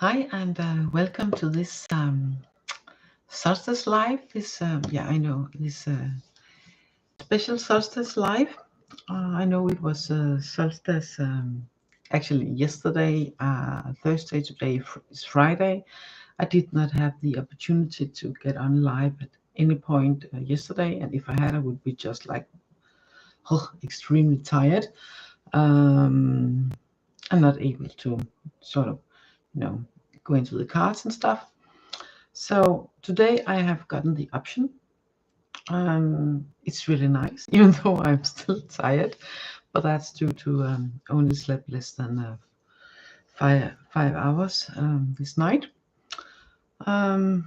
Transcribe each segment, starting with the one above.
Hi, and welcome to this Solstice Live. This, I know this special Solstice Live. I know it was Solstice actually yesterday, Thursday. Today is Friday. I did not have the opportunity to get on live at any point yesterday, and if I had, I would be just like extremely tired. I'm not able to sort of, go into the cards and stuff. So today I have gotten the option. It's really nice, even though I'm still tired, but that's due to only slept less than five hours this night. I'm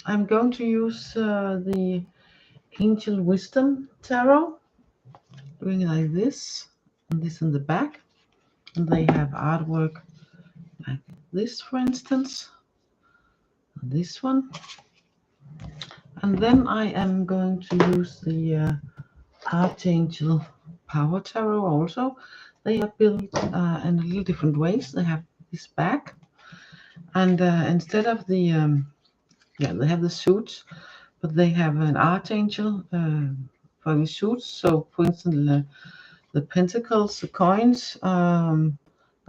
going to use the Angel Wisdom Tarot, doing it like this, and this in the back. And they have artwork like this, for instance, this one. And then I am going to use the Archangel Power Tarot also. They are built in a little different ways. They have this back, and instead of the they have the suits, but they have an Archangel for the suits. So, for instance, the pentacles, the coins that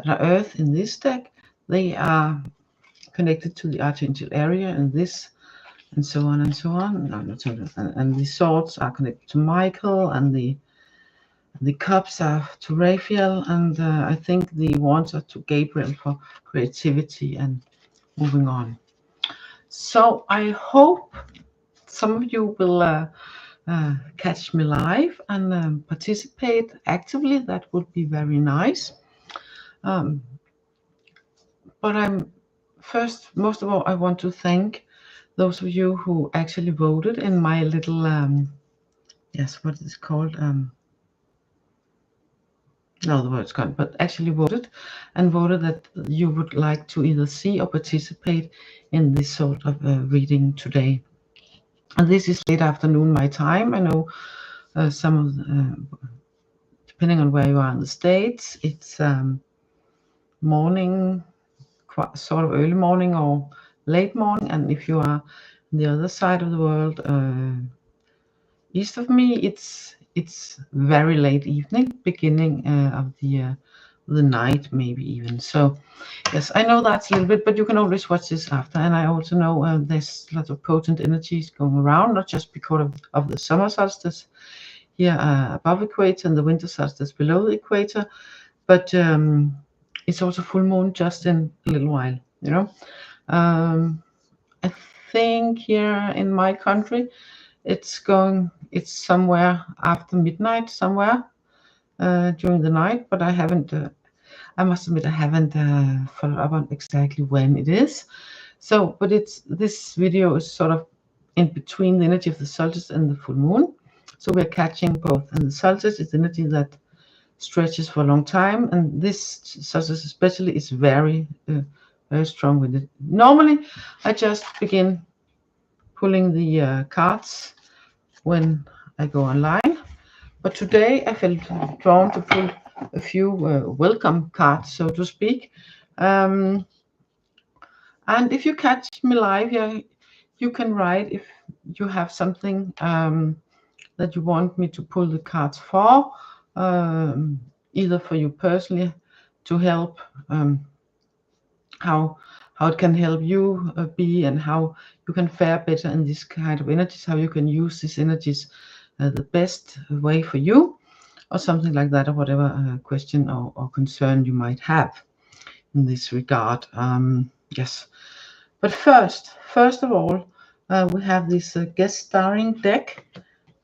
are Earth in this deck, they are connected to the Archangel area, and this, and so on and so on. No, not so on. And the swords are connected to Michael, and the cups are to Raphael, and I think the wands are to Gabriel for creativity and moving on. So I hope some of you will catch me live and participate actively. That would be very nice. But most of all, I want to thank those of you who actually voted in my little, what is it called? No, the word's gone, but actually voted that you would like to either see or participate in this sort of reading today. And this is late afternoon my time. I know some of depending on where you are in the States, it's morning, sort of early morning or late morning. And if you are on the other side of the world, east of me, it's very late evening, beginning of the night, maybe even. So yes, I know that's a little bit, but you can always watch this after. And I also know there's lots of potent energies going around, not just because of the summer solstice here above equator and the winter solstice below the equator, but it's also full moon just in a little while, I think here in my country it's somewhere after midnight, somewhere during the night, but I haven't I must admit I haven't followed up on exactly when it is. So, but this video is sort of in between the energy of the solstice and the full moon. So we're catching both. And the solstice is energy that stretches for a long time, and this solstice especially is very strong with it. Normally, I just begin pulling the cards when I go online, but today I felt drawn to pull a few welcome cards, so to speak. And if you catch me live here, you can write if you have something that you want me to pull the cards for, either for you personally to help, how it can help you be, and how you can fare better in this kind of energies, how you can use these energies the best way for you, or something like that, or whatever question or concern you might have in this regard. Yes, but first of all, we have this guest starring deck.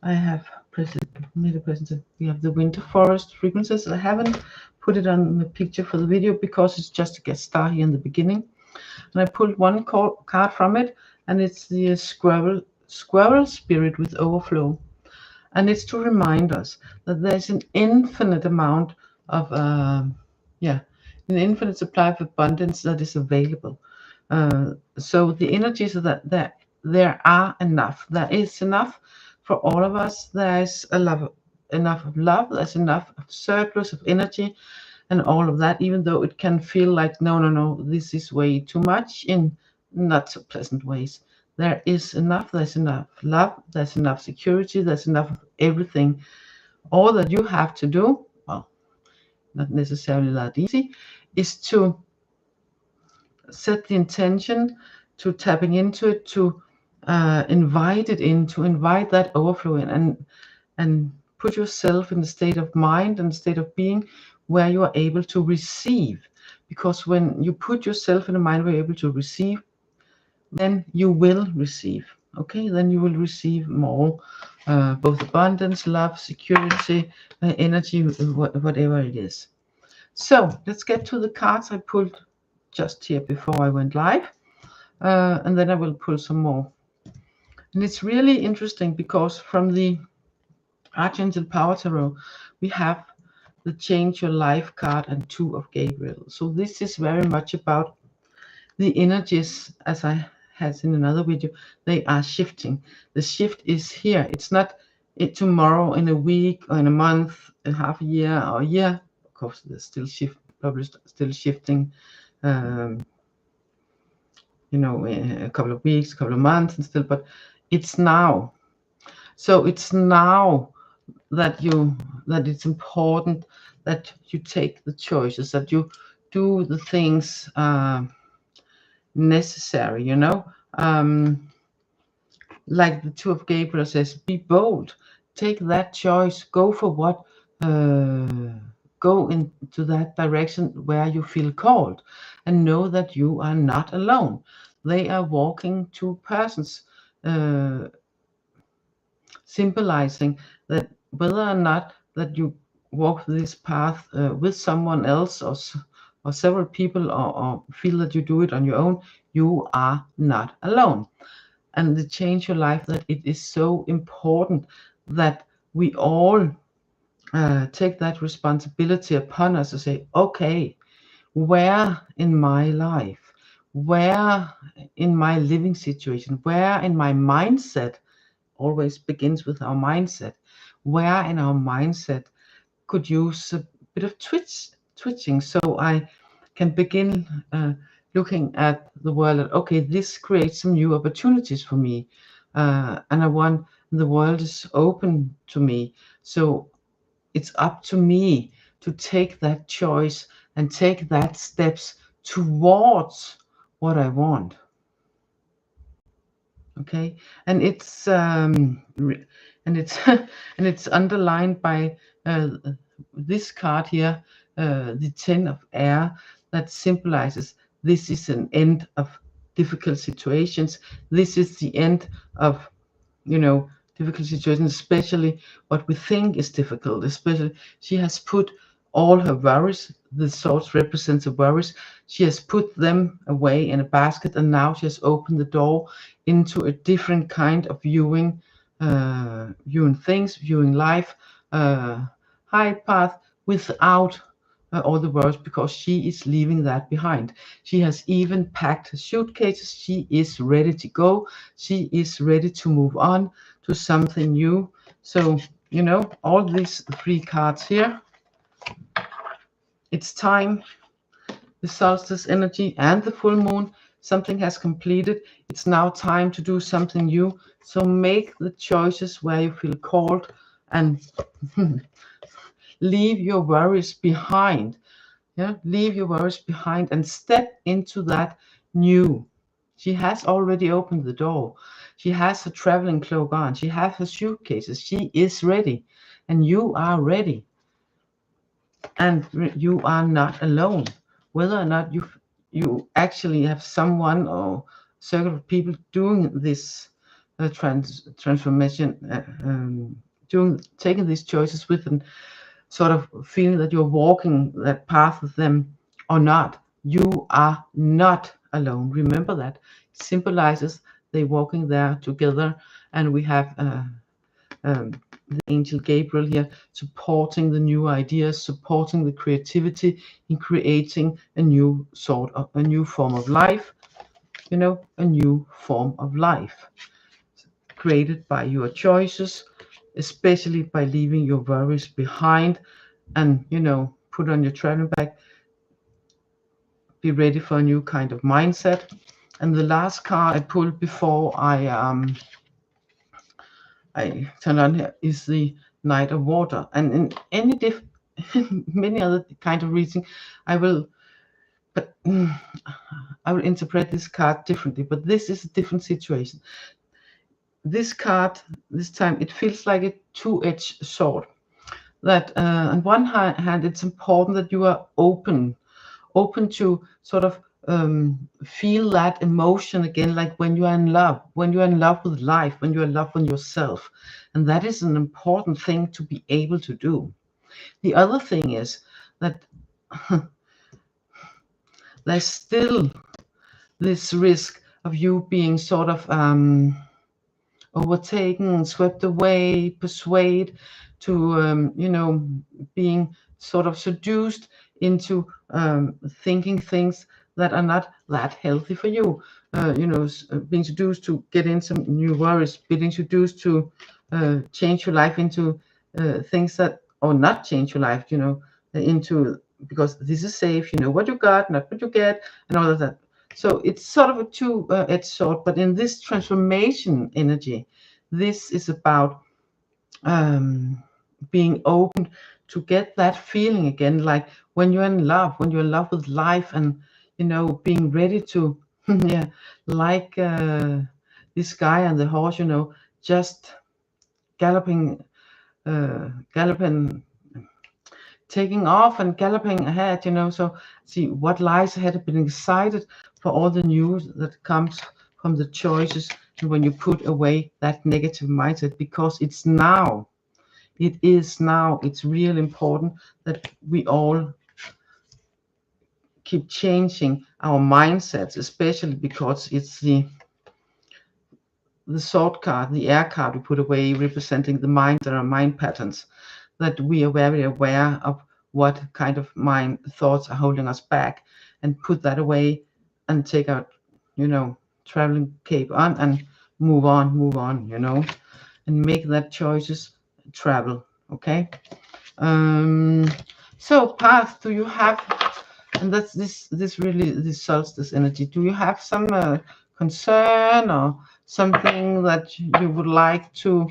I have made a present. We have the Winter Forest frequencies. I haven't put it on the picture for the video because it's just a guest star here in the beginning. And I pulled one card from it, and it's the Squirrel Spirit with Overflow. And it's to remind us that there's an infinite amount of, an infinite supply of abundance that is available. So the energies that there are enough. There is enough for all of us. There's enough of love. There's enough of surplus of energy. and all of that, even though it can feel like, no, this is way too much in not so pleasant ways. There is enough, there's enough love, there's enough security, there's enough of everything. All that you have to do, well, not necessarily that easy, is to set the intention, to tapping into it, to invite it in, to invite that overflow in, and put yourself in the state of mind and state of being where you are able to receive. Because when you put yourself in a mind where you're able to receive, then you will receive. Okay, then you will receive more, both abundance, love, security, energy, whatever it is. So let's get to the cards I pulled just here before I went live, and then I will pull some more. And it's really interesting because from the Archangel Power Tarot, we have the Change Your Life card and Two of Gabriel. So this is very much about the energies, as I had in another video, they are shifting. The shift is here. It's not tomorrow, in a week, or in a month, in half a year, or a year. Of course, there's still probably still shifting, a couple of weeks, a couple of months, and still, but it's now. So it's now that it's important that you take the choices, that you do the things necessary, like the Two of Gabriel says, be bold, take that choice, go for what, go into that direction where you feel called, and know that you are not alone. They are walking two persons, symbolizing that whether or not that you walk this path with someone else, or several people, or feel that you do it on your own, you are not alone. And the Change Your Life, that it is so important that we all take that responsibility upon us to say, okay, where in my life, where in my living situation, where in my mindset, always begins with our mindset, where in our mindset could use a bit of twitching, so I can begin looking at the world at, okay, this creates some new opportunities for me, and the world is open to me, so it's up to me to take that choice and take that steps towards what I want. Okay, and it's and it's underlined by this card here, the 10 of air, that symbolizes this is an end of difficult situations. This is the end of, difficult situations, especially what we think is difficult. Especially, she has put all her worries, the swords represents the worries, she has put them away in a basket, and now she has opened the door into a different kind of viewing things, viewing life, high path, without all the worries, because she is leaving that behind. She has even packed her suitcases. She is ready to go. She is ready to move on to something new. So, all these three cards here, it's time. The solstice energy and the full moon, something has completed. It's now time to do something new. So make the choices where you feel called, and leave your worries behind. Yeah, leave your worries behind and step into that new. She has already opened the door. She has her traveling cloak on. She has her suitcases. She is ready, and you are ready. And you are not alone. Whether or not you actually have someone or circle of people doing this transformation, taking these choices with them, sort of feeling that you're walking that path with them or not, you are not alone. Remember that. It symbolizes they walking there together, and we have the angel Gabriel here supporting the new ideas, supporting the creativity in creating a new form of life, a new form of life created by your choices, especially by leaving your worries behind and, put on your traveling bag. Be ready for a new kind of mindset. And the last card I pulled before I turn on here is the Knight of Water. And in any many other kind of reading, I will interpret this card differently. But this is a different situation. This card, this time, it feels like a two-edged sword. That on one hand, it's important that you are open to sort of feel that emotion again, like when you are in love, with life, when you are in love with yourself. And that is an important thing to be able to do. The other thing is that there's still this risk of you being sort of overtaken, swept away, persuaded to, being sort of seduced into thinking things that are not that healthy for you. Being seduced to get in some new worries, being seduced to change your life into things that, or not change your life, into, because this is safe, what you got, not what you get, and all of that. So it's sort of a two-edged sword, but in this transformation energy, this is about being open to get that feeling again, like when you're in love, with life, and being ready to, yeah, like this guy on the horse, just galloping, taking off and galloping ahead, so see what lies ahead. I've been excited for all the news that comes from the choices, and when you put away that negative mindset, because it's now, it's really important that we all keep changing our mindsets, especially because it's the sword card, the air card we put away, representing the mind. There are mind patterns that we are very aware of, what kind of mind thoughts are holding us back, and put that away and take out, traveling cape on and move on, and make that choices, travel. Okay. So path, do you have, and that's this really, this solstice energy, do you have some concern or something that you would like to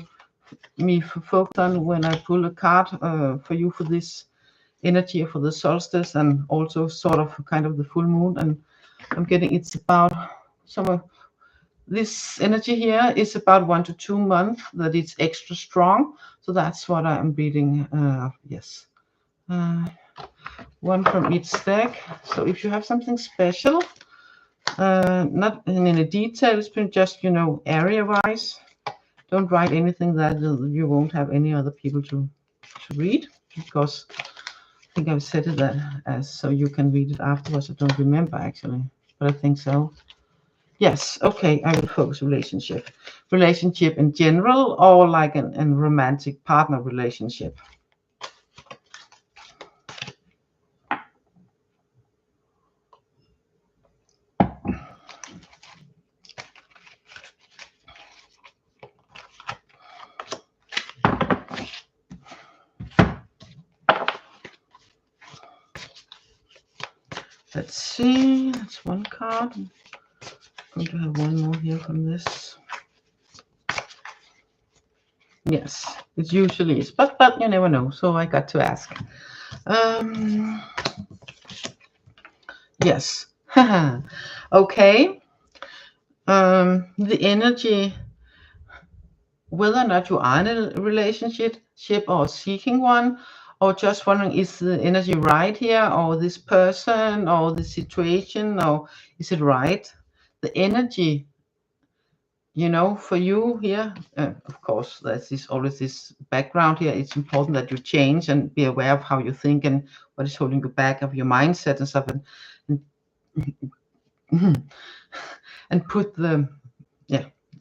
me focus on when I pull a card for you for this energy, for the solstice, and also sort of kind of the full moon? And I'm getting, it's about some, this energy here is about 1 to 2 months that it's extra strong. So that's what I'm reading. Yes. One from each deck. So if you have something special, not in any details, but just, area wise, don't write anything that you won't have any other people to read, because I think I've said it as so you can read it afterwards. I don't remember actually, but I think so. Yes. Okay. I will focus relationship in general, or like a romantic partner relationship. Let's see. That's one card. I'm going to have one more here from this. Yes, it usually is, but you never know. So I got to ask. Yes. Okay. The energy, whether or not you are in a relationship or seeking one, or just wondering, is the energy right here, or this person, or the situation, or is it right? The energy, for you here, of course, there's always this background here. It's important that you change and be aware of how you think and what is holding you back, of your mindset and stuff, and put the,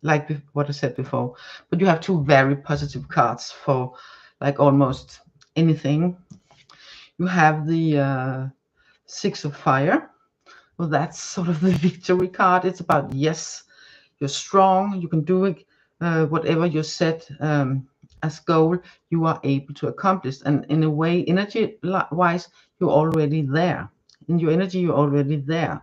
like what I said before. But you have two very positive cards for like almost anything. You have the Six of Fire. Well, that's sort of the victory card. It's about, yes, you're strong, you can do it, whatever you set as goal you are able to accomplish. And in a way, energy wise, you're already there. In your energy, you're already there.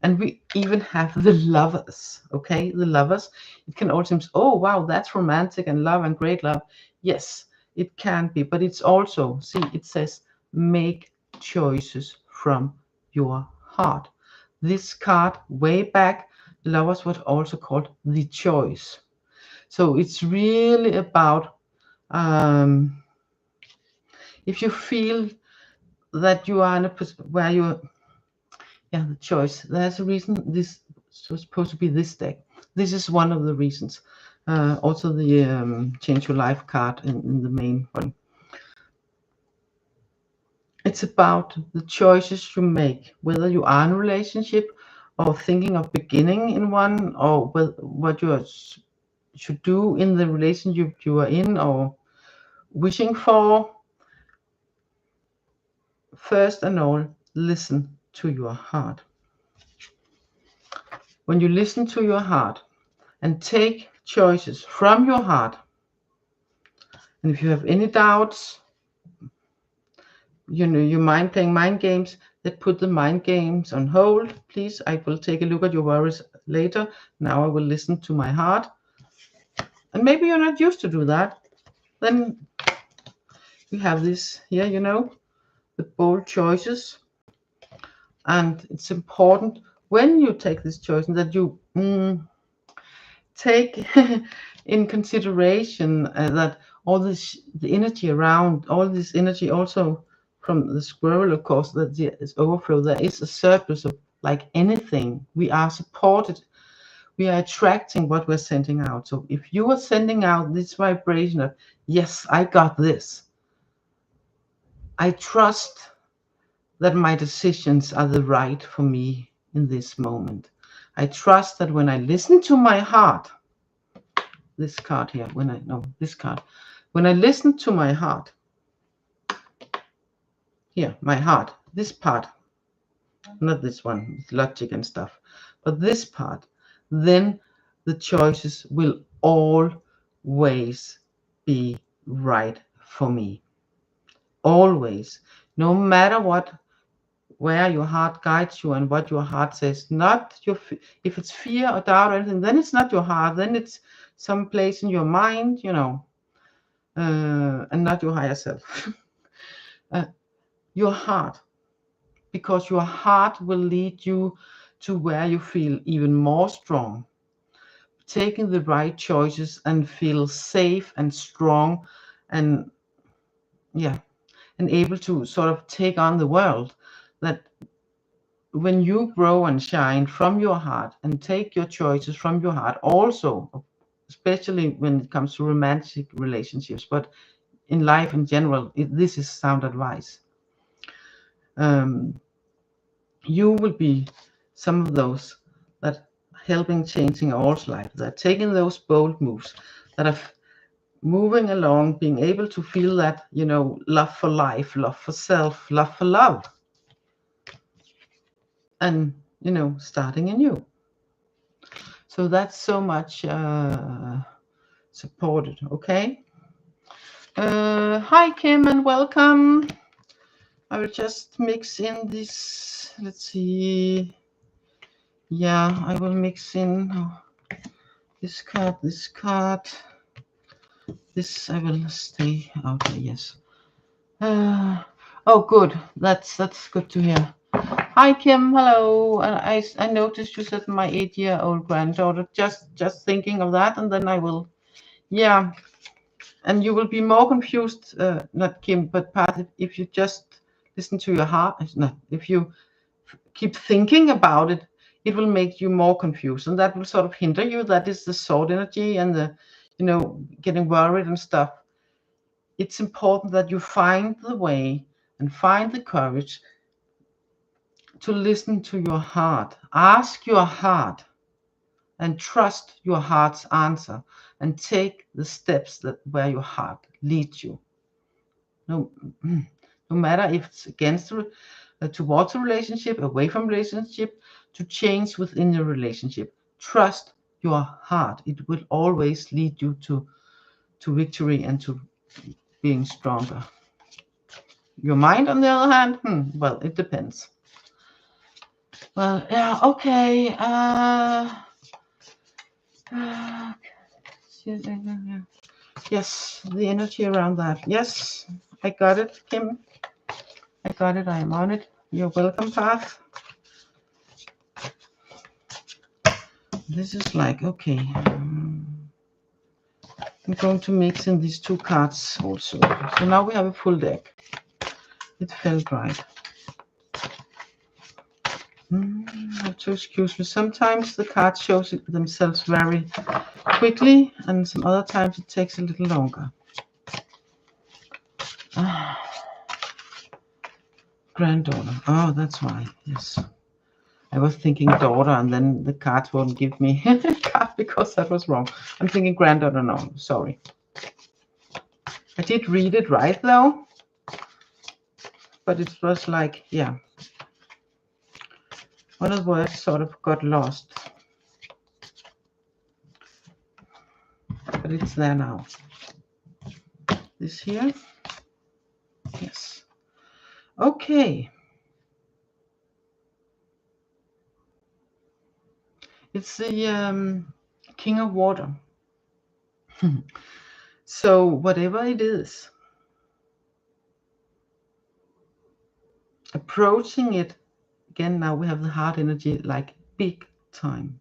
And we even have the lovers, okay? The lovers. It can also seem, oh, wow, that's romantic and love and great love. Yes, it can be. But it's also, see, it says, make choices from your heart. This card, way back, the lovers was also called the choice. So it's really about if you feel that you are in a position where you're, yeah, the choice. There's a reason this was supposed to be this deck. This is one of the reasons. Also the Change Your Life card in the main one. It's about the choices you make, whether you are in a relationship or thinking of beginning in one, or what you should do in the relationship you are in or wishing for. First and all, listen to your heart. When you listen to your heart and take choices from your heart, and if you have any doubts, you know, your mind playing mind games, that put the mind games on hold, please. I will take a look at your worries later. Now I will listen to my heart. And maybe you're not used to do that. Then we have this here, you know, the bold choices. And it's important when you take this choice that you take in consideration that all this, the energy around, all this energy also from the squirrel, of course, that there is overflow. There is a surplus of, like anything. We are supported. We are attracting what we're sending out. So if you are sending out this vibration of, yes, I got this. I trust that my decisions are the right for me in this moment. I trust that when I listen to my heart, this card here, when I listen to my heart, here, my heart, this part, not this one, with logic and stuff, but this part, then the choices will always be right for me. Always. No matter what, where your heart guides you and what your heart says, not your, if it's fear or doubt or anything, then it's not your heart, then it's some place in your mind, you know, and not your higher self. Your heart, because your heart will lead you to where you feel even more strong, taking the right choices and feel safe and strong and, yeah, and able to sort of take on the world. That when you grow and shine from your heart and take your choices from your heart, also, especially when it comes to romantic relationships, but in life in general, this is sound advice. You will be some of those that helping changing all's life, that taking those bold moves, that are moving along, being able to feel that, you know, love for life, love for self, love for love, and, you know, starting anew. So that's so much supported. Okay. Hi Kim and welcome. I will just mix in this. Let's see. Yeah, I will mix in this card, this card. This I will stay out there. Yes. Oh, good. That's good to hear. Hi Kim. Hello. I noticed you said my 8-year-old granddaughter. Just thinking of that, and then I will. Yeah. And you will be more confused, not Kim, but Pat, if you just listen to your heart. No, if you keep thinking about it, it will make you more confused, and that will sort of hinder you. That is the sword energy and the, you know, getting worried and stuff. It's important that you find the way and find the courage to listen to your heart. Ask your heart and trust your heart's answer and take the steps that where your heart leads you. No matter if it's against towards a relationship, away from relationship, to change within the relationship. Trust your heart. It will always lead you to to victory and to being stronger. Your mind, on the other hand, well, it depends. Well, yeah, okay. Yes, the energy around that. Yes, I got it, Kim. I got it. I am on it. You're welcome, Path. This is like, okay. I'm going to mix in these two cards also. So now we have a full deck. It felt right. Have to excuse me. Sometimes the cards show themselves very quickly, and some other times it takes a little longer. Granddaughter. Oh, that's why. Yes. I was thinking daughter, and then the cards won't give me a card because that was wrong. I'm thinking granddaughter. No, sorry. I did read it right though, but it was like, yeah, one of the words sort of got lost. But it's there now. This here. Yes. Okay. It's the King of Water. So whatever it is, approaching it, again, now we have the heart energy like big time.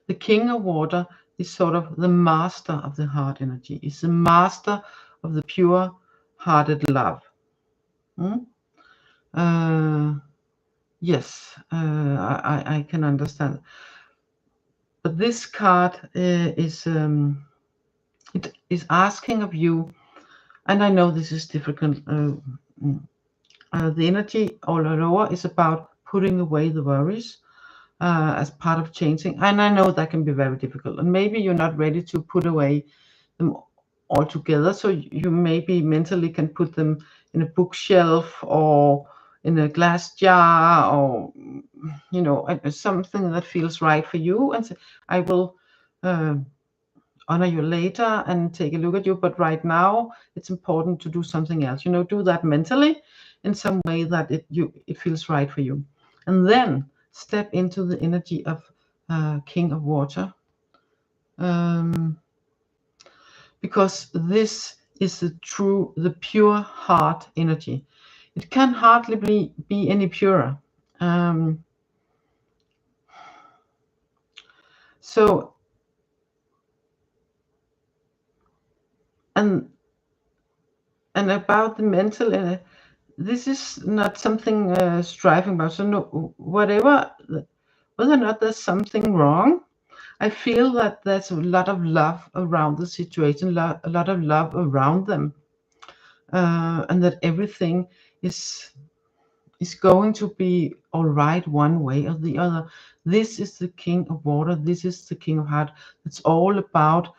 The King of Water is sort of the master of the heart energy. It's the master of the pure hearted love. Yes, I can understand. But this card is it is asking of you, and I know this is difficult. The energy all over is about putting away the worries as part of changing, and I know that can be very difficult. And maybe you're not ready to put away them altogether, so you maybe mentally can put them in a bookshelf or in a glass jar, or something that feels right for you, and say, I will honor you later and take a look at you, but right now it's important to do something else. Do that mentally in some way that it feels right for you, and then step into the energy of King of Water, because this is the pure heart energy. It can hardly be any purer. So, and about the mental, this is not something striving about. So no, whether or not there's something wrong, I feel that there's a lot of love around the situation, a lot of love around them, and that everything is going to be all right one way or the other. This is the King of Water. This is the King of Heart. It's all about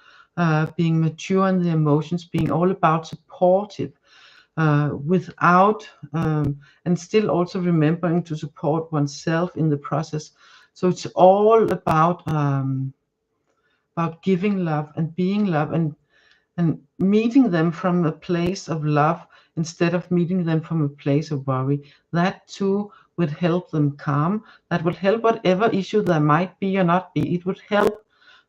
being mature in the emotions, being all about supportive, without and still also remembering to support oneself in the process. So it's all about giving love and being love, and meeting them from a place of love instead of meeting them from a place of worry. That too would help them calm. That would help whatever issue there might be or not be. It would help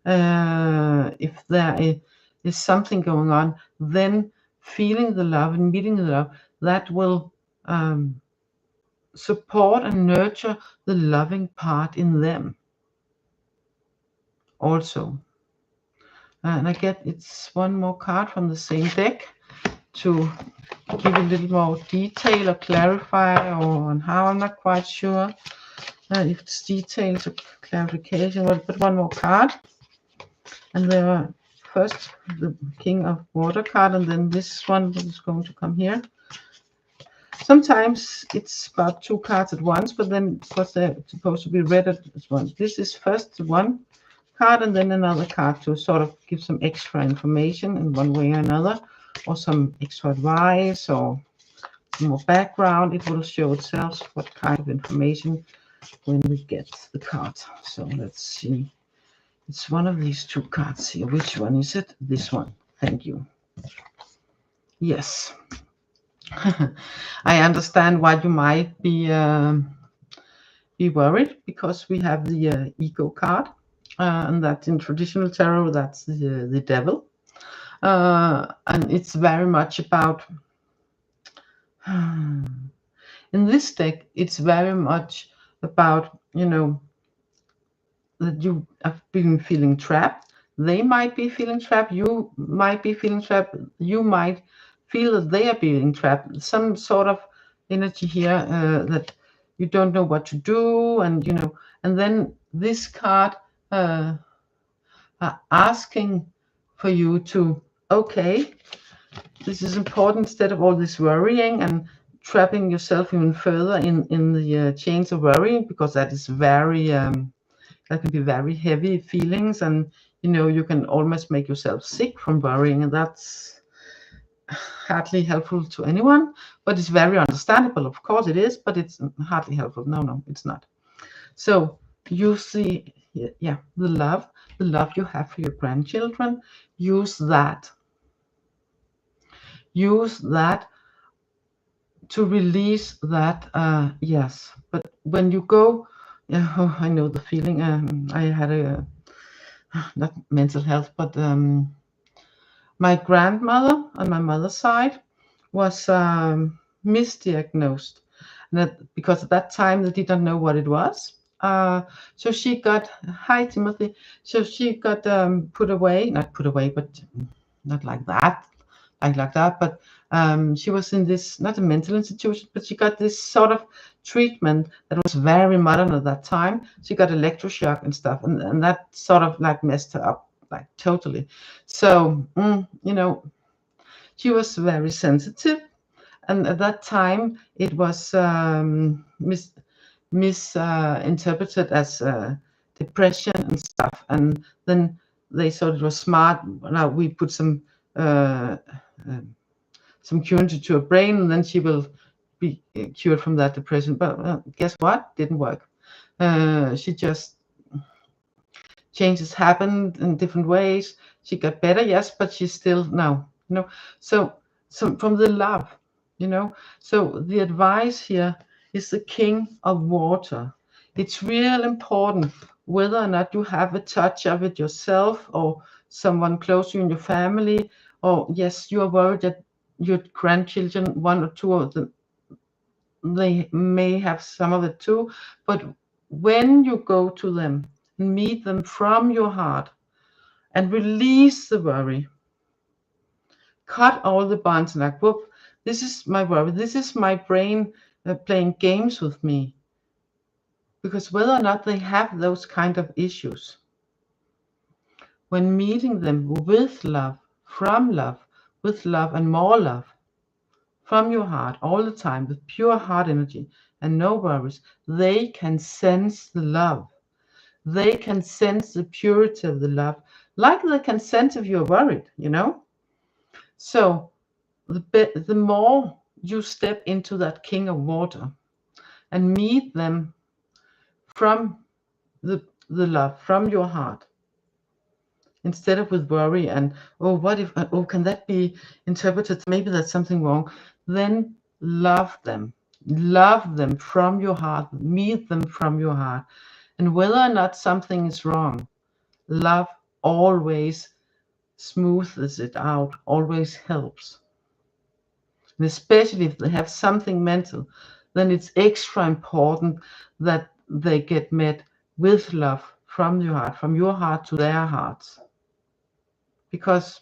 if there is something going on, then feeling the love and meeting the love, that will support and nurture the loving part in them also. And I get it's one more card from the same deck to give a little more detail or clarify on how. I'm not quite sure if it's details or clarification, but one more card. And there are first the King of Water card, and then this one is going to come here. Sometimes it's about two cards at once, but then because they're supposed to be read at once. This is first one card and then another card to sort of give some extra information in one way or another, or some extra advice or more background. It will show itself what kind of information when we get the card. So let's see. It's one of these two cards here. Which one is it? This one. Thank you. Yes. I understand why you might be worried, because we have the ego card, and that's in traditional tarot, that's the devil, and it's very much about in this deck, it's very much about, you know, that you have been feeling trapped. They might be feeling trapped. You might be feeling trapped. You might feel that they are being trapped. Some sort of energy here that you don't know what to do, and you know. And then this card asking for you to, okay, this is important, instead of all this worrying and trapping yourself even further in the chains of worrying, because that is very that can be very heavy feelings, and you know, you can almost make yourself sick from worrying, and that's hardly helpful to anyone. But it's very understandable, of course it is, but it's hardly helpful. No, it's not. So you see, yeah, the love you have for your grandchildren, use that to release that. Yes, but when you go, yeah, oh, I know the feeling. I had a not mental health, but my grandmother on my mother's side was misdiagnosed, that because at that time they didn't know what it was. So she got, hi Timothy, so she got put away, not put away, but not like that, but she was in this, not a mental institution, but she got this sort of treatment that was very modern at that time. She got electroshock and stuff, and that sort of like messed her up, like totally. So you know, she was very sensitive, and at that time it was misinterpreted as depression and stuff, and then they thought it was smart. Now we put some cure to her brain, and then she will be cured from that depression. But guess what? Didn't work. She just, changes happened in different ways. She got better, yes, but she's still now, you know. So from the love, you know. So the advice here is the King of Water. It's real important whether or not you have a touch of it yourself, or someone close to you in your family, or yes, you are worried that your grandchildren, one or two of them, they may have some of it too. But when you go to them and meet them from your heart and release the worry, cut all the bonds, like, whoop, this is my worry, this is my brain playing games with me. Because whether or not they have those kind of issues, when meeting them with love, from love, with love and more love, from your heart all the time, with pure heart energy and no worries, they can sense the love. They can sense the purity of the love, like they can sense if you're worried, you know. So the more you step into that King of Water and meet them from the love, from your heart, instead of with worry and, oh, what if, oh, can that be interpreted, maybe that's something wrong, then love them from your heart, meet them from your heart. And whether or not something is wrong, love always smooths it out, always helps. And especially if they have something mental, then it's extra important that they get met with love from your heart to their hearts. Because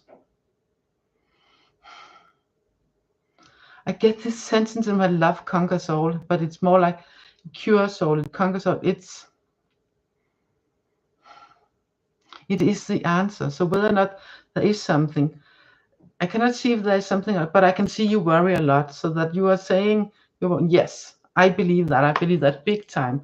I get this sentence in my love conquers all, but it's more like cures all, it conquers all. It is the answer. So whether or not there is something, I cannot see if there is something, but I can see you worry a lot, so that you are saying, yes, I believe that big time.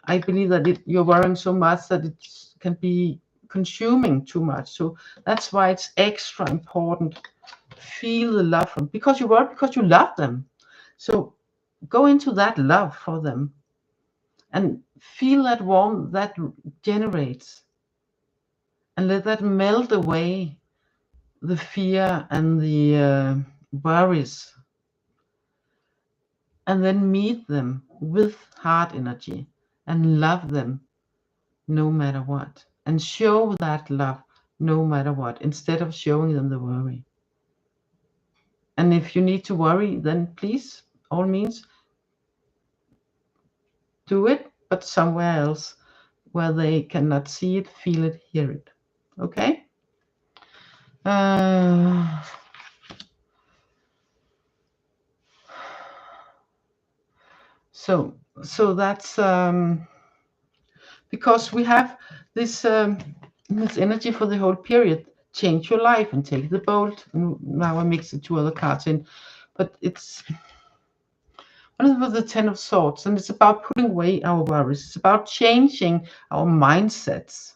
I believe that you're worrying so much that it can be consuming too much. So that's why it's extra important. Feel the love from, because you worry, because you love them. So go into that love for them and feel that warmth that generates, and let that melt away the fear and the worries, and then meet them with heart energy and love them no matter what, and show that love no matter what, instead of showing them the worry. And if you need to worry, then please, all means, do it, but somewhere else where they cannot see it, feel it, hear it. Okay? So that's because we have this energy for the whole period. Change your life and take the bold. And now I mix the two other cards in, but it's one of the 10 of Swords, and it's about putting away our worries. It's about changing our mindsets.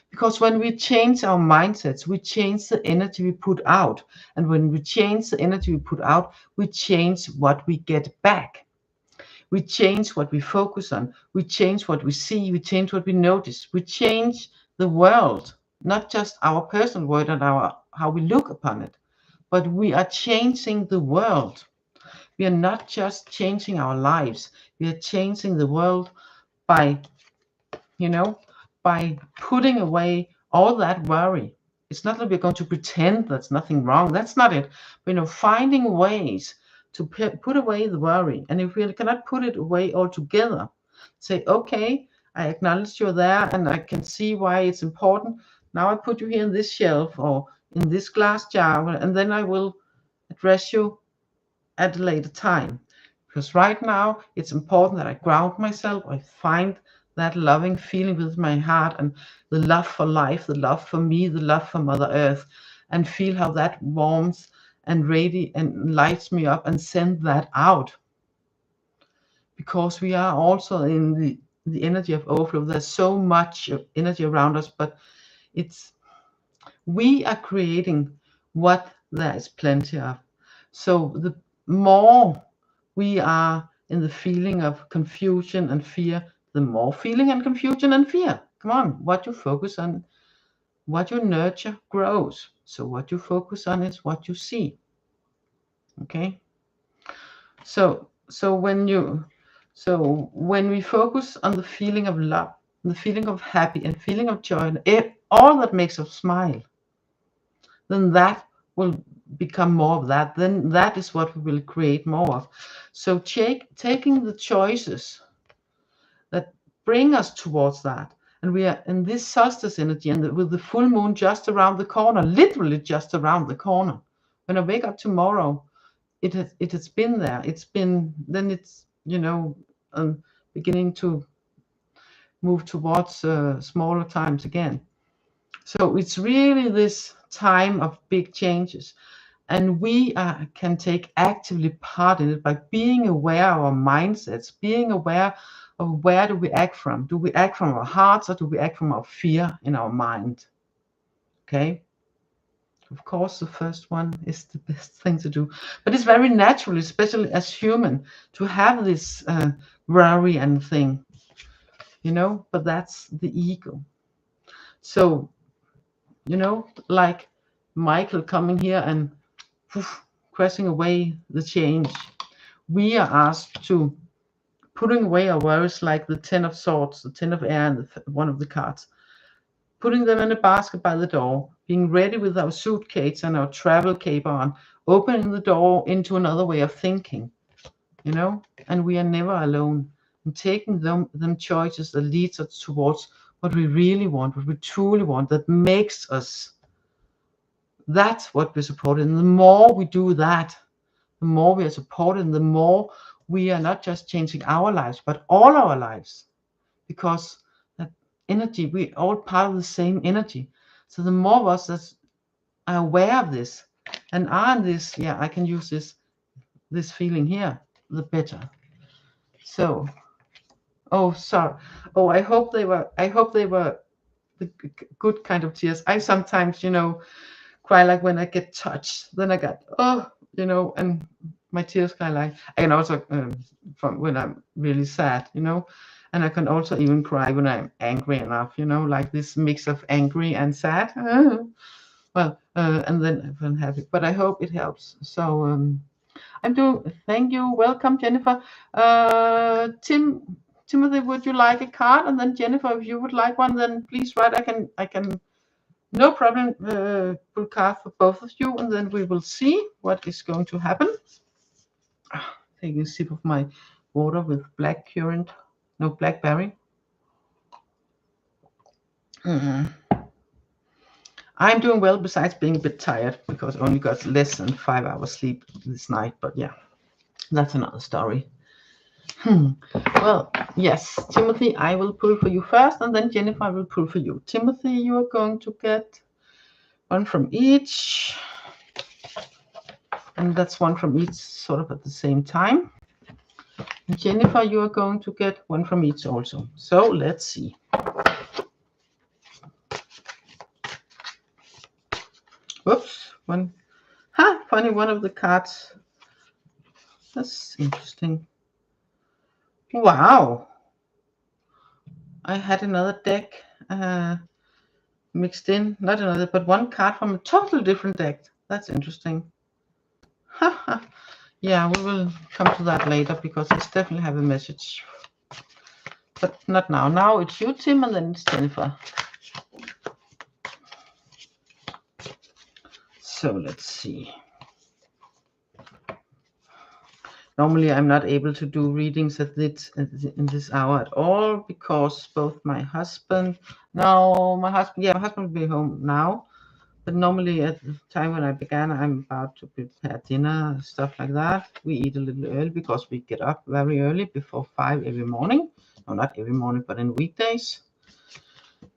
Because when we change our mindsets, we change the energy we put out. And when we change the energy we put out, we change what we get back. We change what we focus on. We change what we see. We change what we notice. We change the world, not just our personal world and how we look upon it, but we are changing the world. We are not just changing our lives. We are changing the world by, by putting away all that worry. It's not that we're going to pretend there's nothing wrong. That's not it. But, finding ways to put away the worry. And if we cannot put it away altogether, say, okay, I acknowledge you're there and I can see why it's important. Now I put you here in this shelf or in this glass jar, and then I will address you at a later time. Because right now it's important that I ground myself. I find that loving feeling with my heart and the love for life, the love for me, the love for Mother Earth, and feel how that warms and lights me up, and send that out. Because we are also in the energy of overflow. There's so much energy around us, but we are creating what there is plenty of. So the more we are in the feeling of confusion and fear, the more feeling and confusion and fear. Come on, what you focus on, what you nurture grows. So what you focus on is what you see. Okay? So when we focus on the feeling of love, the feeling of happy and feeling of joy, and all that makes us smile, then that will become more of that. Then that is what we will create more of. So taking the choices that bring us towards that. And we are in this solstice energy, and with the full moon just around the corner, literally just around the corner. When I wake up tomorrow, it has been there. It's beginning to move towards smaller times again. So it's really this time of big changes, and we can take actively part in it by being aware of our mindsets, being aware of where do we act from. Do we act from our hearts, or do we act from our fear in our mind? Okay. Of course, the first one is the best thing to do, but it's very natural, especially as human, to have this worry and thing, but that's the ego. So, like Michael coming here and pressing away the change, we are asked to putting away our worries, like the 10 of Swords, the 10 of Air, and one of the cards, putting them in a basket by the door, being ready with our suitcase and our travel cape on, opening the door into another way of thinking, and we are never alone. And taking them choices that leads us towards what we really want, what we truly want, that makes us. That's what we're supported. And the more we do that, the more we are supported, and the more we are not just changing our lives, but all our lives. Because that energy, we're all part of the same energy. So the more of us that are aware of this and are in this, I can use this feeling here, the better. So, sorry. I hope they were the good kind of tears. I sometimes, cry like when I get touched. Then I got, and my tears cry like, I can also, from when I'm really sad, and I can also even cry when I'm angry enough, like this mix of angry and sad. Well, and then I'm happy, but I hope it helps. So I'm doing. Thank you. Welcome, Jennifer. Timothy, would you like a card? And then Jennifer, if you would like one, then please write. I can. No problem. Pull card for both of you, and then we will see what is going to happen. Taking a sip of my water with black currant. No, blackberry. I'm doing well, besides being a bit tired because I only got less than 5 hours sleep this night. But yeah, that's another story. Well, yes, Timothy, I will pull for you first, and then Jennifer, I will pull for you. Timothy, you are going to get one from each, and that's one from each sort of at the same time. And Jennifer, you are going to get one from each also. So let's see. Whoops, one. Funny, one of the cards. That's interesting. Wow. I had another deck mixed in. Not another, but one card from a totally different deck. That's interesting. Yeah, we will come to that later because I definitely have a message. But not now. Now it's you, Tim, and then it's Jennifer. So let's see. Normally, I'm not able to do readings at this in this hour at all because both my husband. No, my husband. Yeah, my husband will be home now. But normally at the time when I began, I'm about to prepare dinner, stuff like that. We eat a little early because we get up very early, before 5 every morning. No, not every morning, but in weekdays.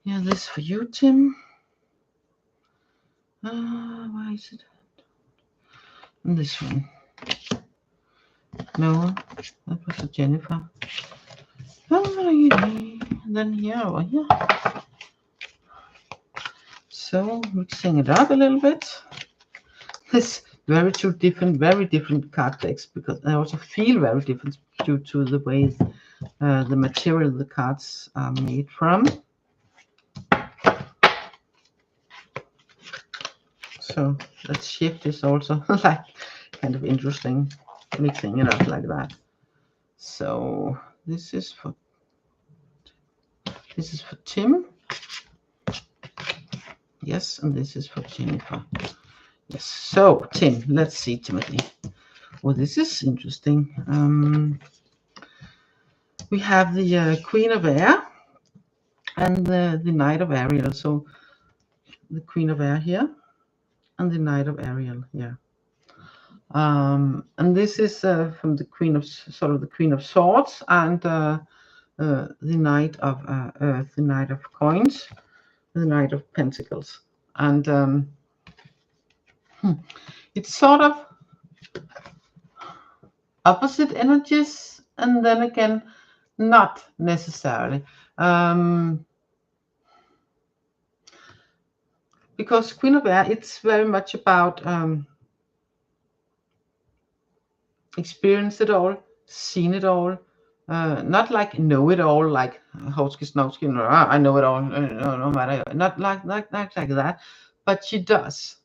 Yeah, this for you, Tim. Why is it? And this one. No, that was a Jennifer. And then here over here. So mixing it up a little bit. This very different card decks, because I also feel very different due to the way the material the cards are made from. So let's shift this also, like kind of interesting, mixing it up like that. So this is for Tim. Yes, and this is for Jennifer. Yes. So Tim, let's see, Timothy. Well, this is interesting. We have the Queen of Air and the Knight of Ariel. So the Queen of Air here and the Knight of Ariel here. And this is from the Queen of Swords and the Knight of Earth, the Knight of Coins, the Knight of Pentacles. And it's sort of opposite energies, and then again, not necessarily. Because Queen of Air, it's very much about experience it all, seen it all, not like know it all, like I know it all, no matter, not like that, but she does.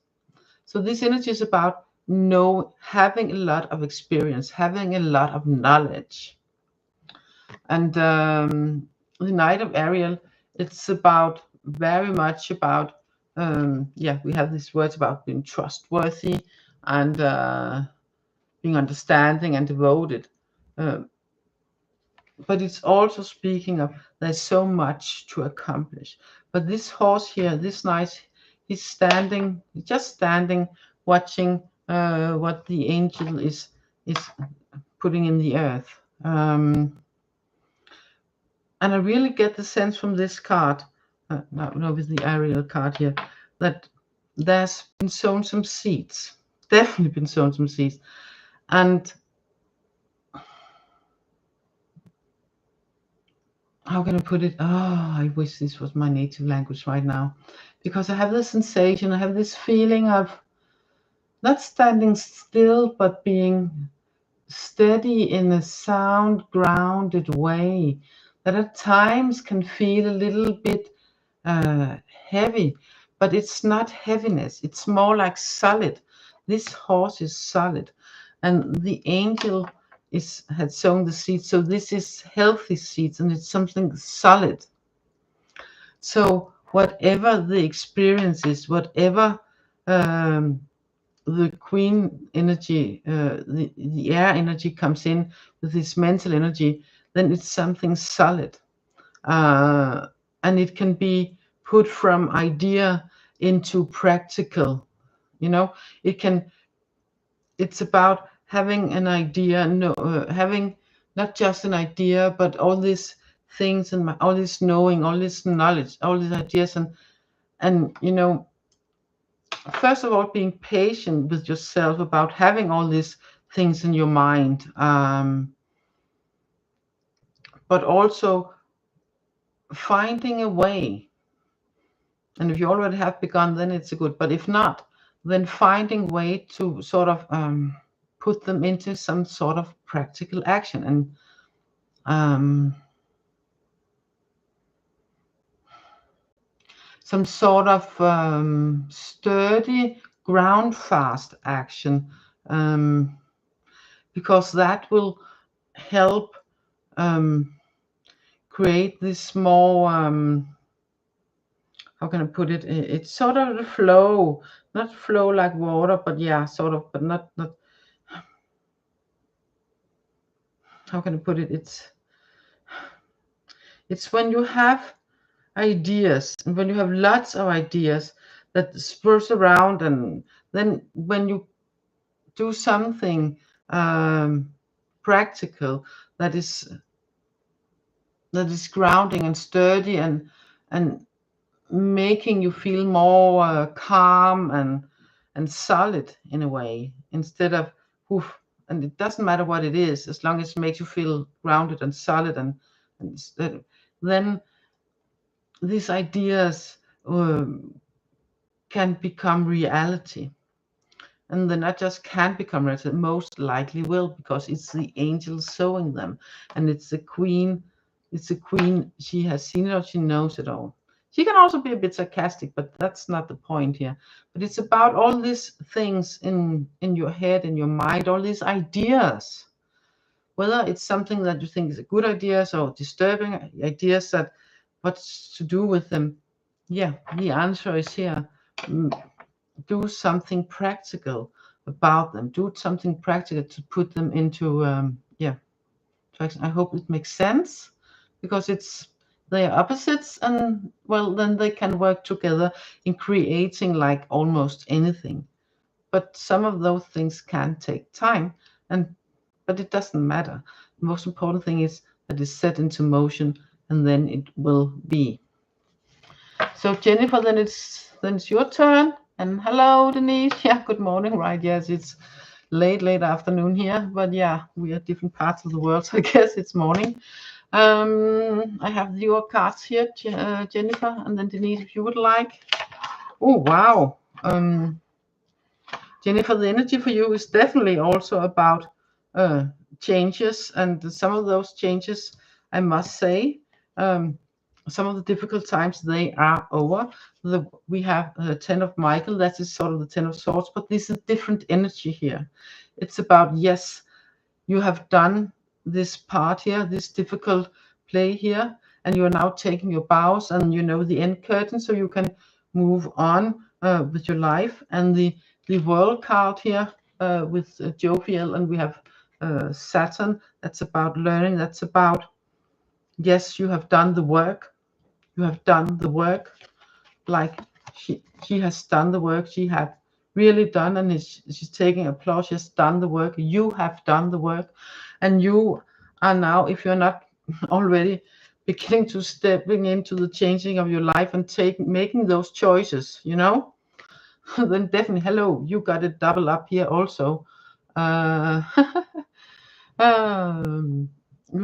So this energy is about having a lot of experience, having a lot of knowledge. And the Knight of Ariel, it's about very much about we have these words about being trustworthy and being understanding and devoted. But it's also speaking of there's so much to accomplish. But this horse here, this knight, he's just standing, watching what the angel is putting in the earth. And I really get the sense from this card, with the Ariel card here, that there's been sown some seeds. Definitely been sown some seeds. And how can I put it? Oh, I wish this was my native language right now. Because I have this sensation, I have this feeling of not standing still, but being steady in a sound, grounded way that at times can feel a little bit heavy, but it's not heaviness. It's more like solid. This horse is solid, and the angel had sown the seeds. So this is healthy seeds, and it's something solid. So whatever the experience is, whatever the queen energy, the air energy comes in with this mental energy, then it's something solid. And it can be put from idea into practical. It's about having an idea, having not just an idea, but all these things and all this knowing, all this knowledge, all these ideas, and first of all, being patient with yourself about having all these things in your mind, but also finding a way. And if you already have begun, then it's good. But if not, then finding a way to sort of put them into some sort of practical action, and some sort of sturdy, ground-fast action, because that will help create this more, how can I put it? It's sort of the flow, not flow like water, but yeah, sort of, but not. How can I put it? It's when you have ideas, and when you have lots of ideas that spurs around, and then when you do something practical that is grounding and sturdy and making you feel more calm and solid in a way, instead of oof. And it doesn't matter what it is, as long as it makes you feel grounded and solid, and then these ideas can become reality. And then not just can become reality, most likely will, because it's the angel sowing them, and it's the queen. It's the queen. She has seen it all. She knows it all. She can also be a bit sarcastic, but that's not the point here. But it's about all these things in your head, in your mind, all these ideas. Whether it's something that you think is a good idea or disturbing ideas, that what's to do with them. Yeah, the answer is here. Do something practical about them. Do something practical to put them into I hope it makes sense, because they are opposites, and well, then they can work together in creating like almost anything. But some of those things can take time, but it doesn't matter. The most important thing is that it's set into motion, and then it will be. So Jennifer, then it's your turn. And hello, Denise. Yeah, good morning. Right, yes, it's late afternoon here, but yeah, we are different parts of the world, so I guess it's morning. I have your cards here, Jennifer, and then Denise, if you would like. Oh, wow. Jennifer, the energy for you is definitely also about changes, and some of those changes, I must say, some of the difficult times, they are over. We have the 10 of Michael, that is sort of the 10 of Swords, but this is different energy here. It's about, yes, you have done this part here, this difficult play here, and you are now taking your bows and the end curtain, so you can move on with your life. And the World card here with Jovial, and we have Saturn. That's about learning. That's about, yes, you have done the work. You have done the work. Like she has done the work. She had really done, and she's taking applause. She has done the work. You have done the work, and you are now, if you're not already, beginning to stepping into the changing of your life and making those choices. Then definitely, hello, you got it double up here also. You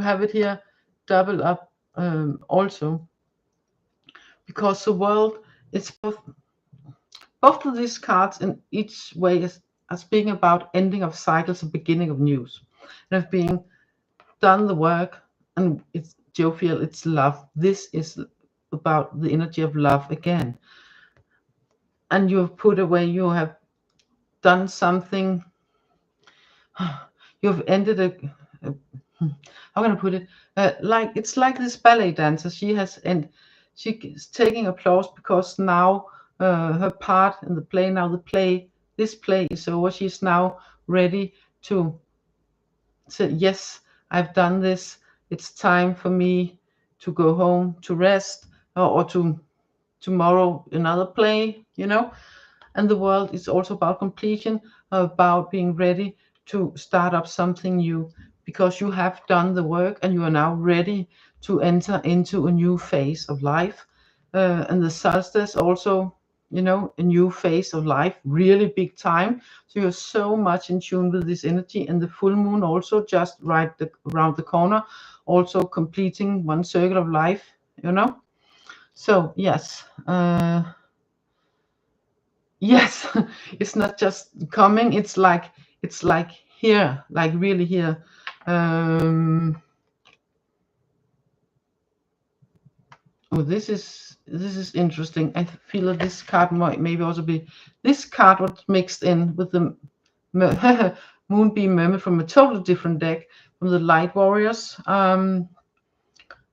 have it here double up also, because the world, it's both of these cards in each way as being about ending of cycles and beginning of news, and of being done the work. And it's jovial, it's love. This is about the energy of love again. and you have put away, you have done something, you've ended how can I put it? Like it's like this ballet dancer. She's taking applause because now her part in the play. Now this play is over. She's now ready to say, yes, I've done this. It's time for me to go home to rest, or to tomorrow another play. And the world is also about completion, about being ready to start up something new, because you have done the work and you are now ready to enter into a new phase of life. And the solstice also, a new phase of life, really big time. So you're so much in tune with this energy, and the full moon also just around the corner, also completing one circle of life. So yes. Yes, it's not just coming, it's like here, like really here. Oh, this is interesting. I feel that this card might maybe also be this card was mixed in with the Moonbeam Mermaid from a totally different deck, from the Light Warriors,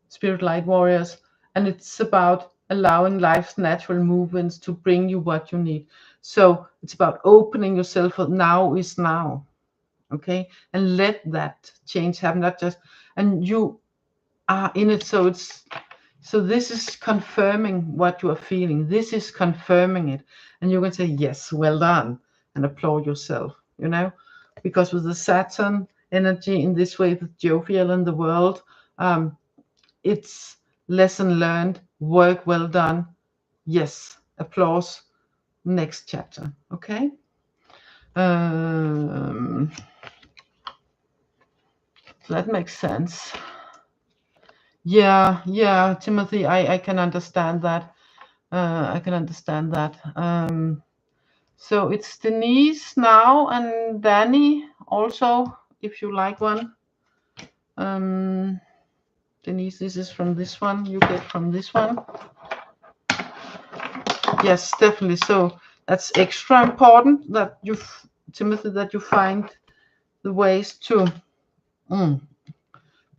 Spirit Light Warriors, and it's about allowing life's natural movements to bring you what you need. So it's about opening yourself up. Now is now, okay, and let that change happen. Not just, and you are in it. So this is confirming what you are feeling. This is confirming it, and you're going to say yes, well done, and applaud yourself. Because with the Saturn energy in this way, the jovial in the world, it's lesson learned, work well done. Yes, applause. Next chapter. Okay. So that makes sense. Yeah, Timothy, I can understand that. I can understand that. So it's Denise now, and Danny also, if you like one. Denise, this is from this one. You get from this one. Yes, definitely. So that's extra important that Timothy, that you find the ways to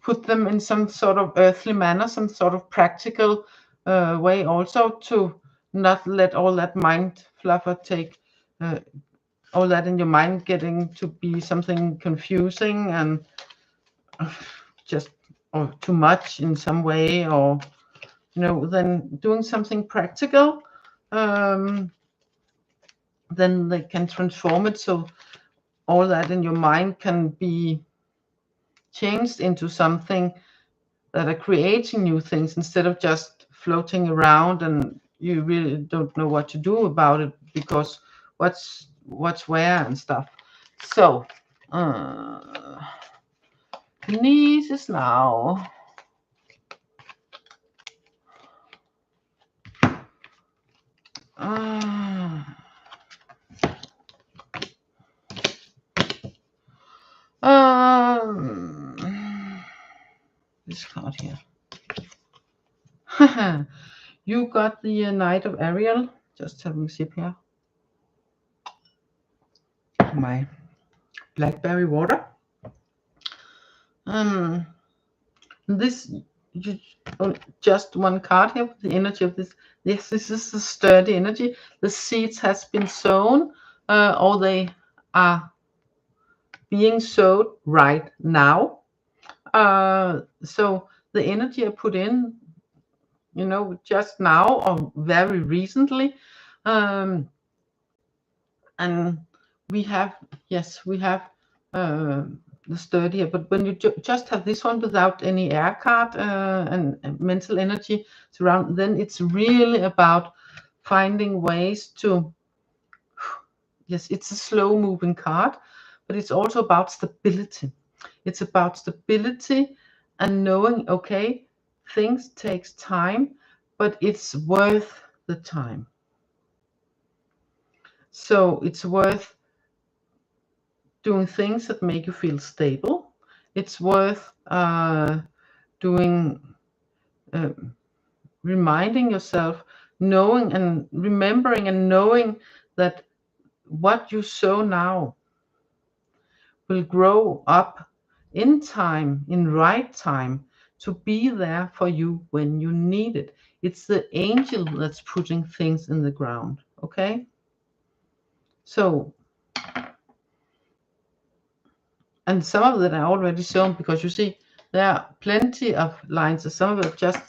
put them in some sort of earthly manner, some sort of practical way, also to not let all that mind fluffer take all that in your mind getting to be something confusing and just or too much in some way, or then doing something practical, then they can transform it, so all that in your mind can be changed into something that are creating new things, instead of just floating around and you really don't know what to do about it, because what's where and stuff. So Denise is now this card here. You got the Knight of Ariel. Just having a sip here. My blackberry water. This just one card here. The energy of this. Yes, this is the sturdy energy. The seeds has been sown, or they are being sowed right now. So the energy I put in, just now or very recently, and we have the sturdy here. But when you just have this one without any air card and mental energy surround, then it's really about finding ways to. Yes, it's a slow moving card, but it's also about stability. It's about stability and knowing, okay, things takes time, but it's worth the time. So it's worth doing things that make you feel stable. It's worth reminding yourself knowing and remembering and knowing that what you sow now will grow up in time, in right time, to be there for you when you need it. It's the angel that's putting things in the ground, okay? So, and some of them are already shown, because you see there are plenty of lines, and some of it just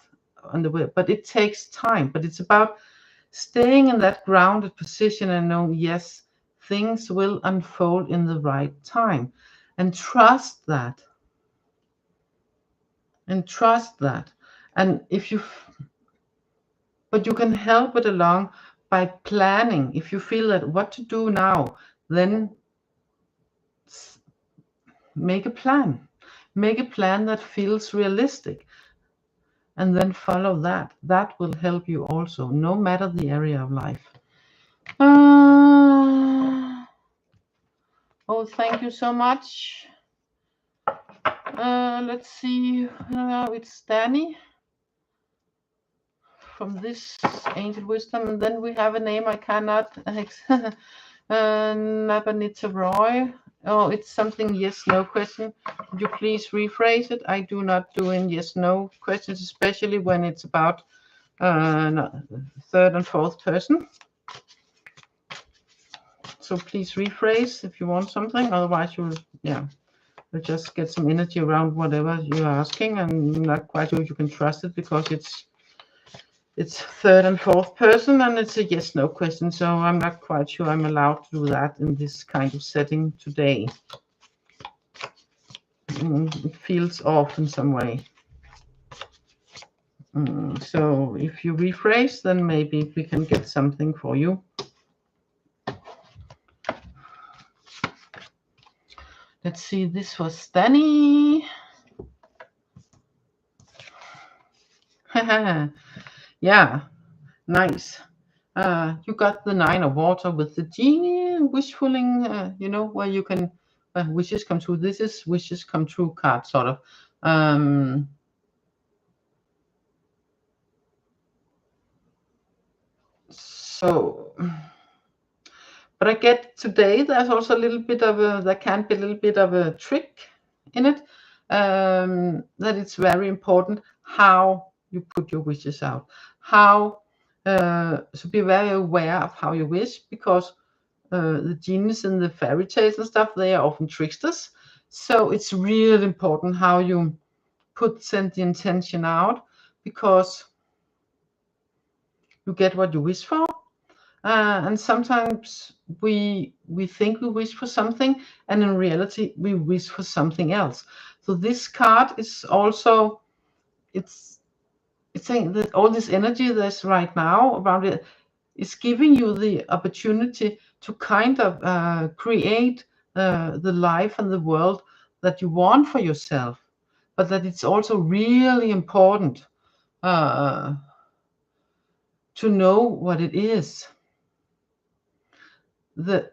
on the way, but it takes time. But it's about staying in that grounded position and knowing, yes, things will unfold in the right time, and trust that. And trust that. And if you, but you can help it along by planning. If you feel that what to do now, then make a plan. Make a plan that feels realistic, and then follow that. That will help you also, no matter the area of life. Oh, thank you so much. Let's see. It's Danny from this Angel Wisdom, and then we have a name I cannot. Nabanita Roy. Oh, it's something yes/no question. Could you please rephrase it? I do not do in yes/no questions, especially when it's about third and fourth person. So please rephrase if you want something. Otherwise, you'll just get some energy around whatever you're asking, and I'm not quite sure you can trust it, because it's third and fourth person, and it's a yes/no question. So I'm not quite sure I'm allowed to do that in this kind of setting today. It feels off in some way. So if you rephrase, then maybe we can get something for you. Let's see, this was Danny. Yeah, nice. You got the 9 of water with the genie, wishfulling, where you can wishes come true. This is wishes come true card, sort of. But I get today there's also a little bit of there can be a little bit of a trick in it, that it's very important how you put your wishes out. So be very aware of how you wish, because the genies and the fairy tales and stuff, they are often tricksters. So it's really important how you send the intention out, because you get what you wish for. And sometimes we think we wish for something, and in reality we wish for something else. So this card is also, it's saying that all this energy that's right now around it is giving you the opportunity to kind of create the life and the world that you want for yourself, but that it's also really important to know what it is, the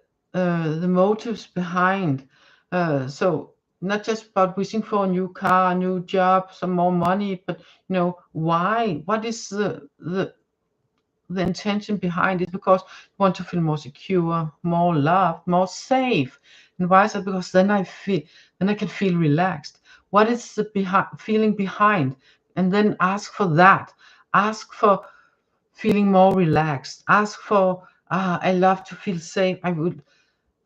motives behind. So not just about wishing for a new car, a new job, some more money, but why? What is the intention behind it? Because you want to feel more secure, more loved, more safe. And why is that? Because then I can feel relaxed. What is the feeling behind? And then ask for that. Ask for feeling more relaxed. Ask for, I love to feel safe. I would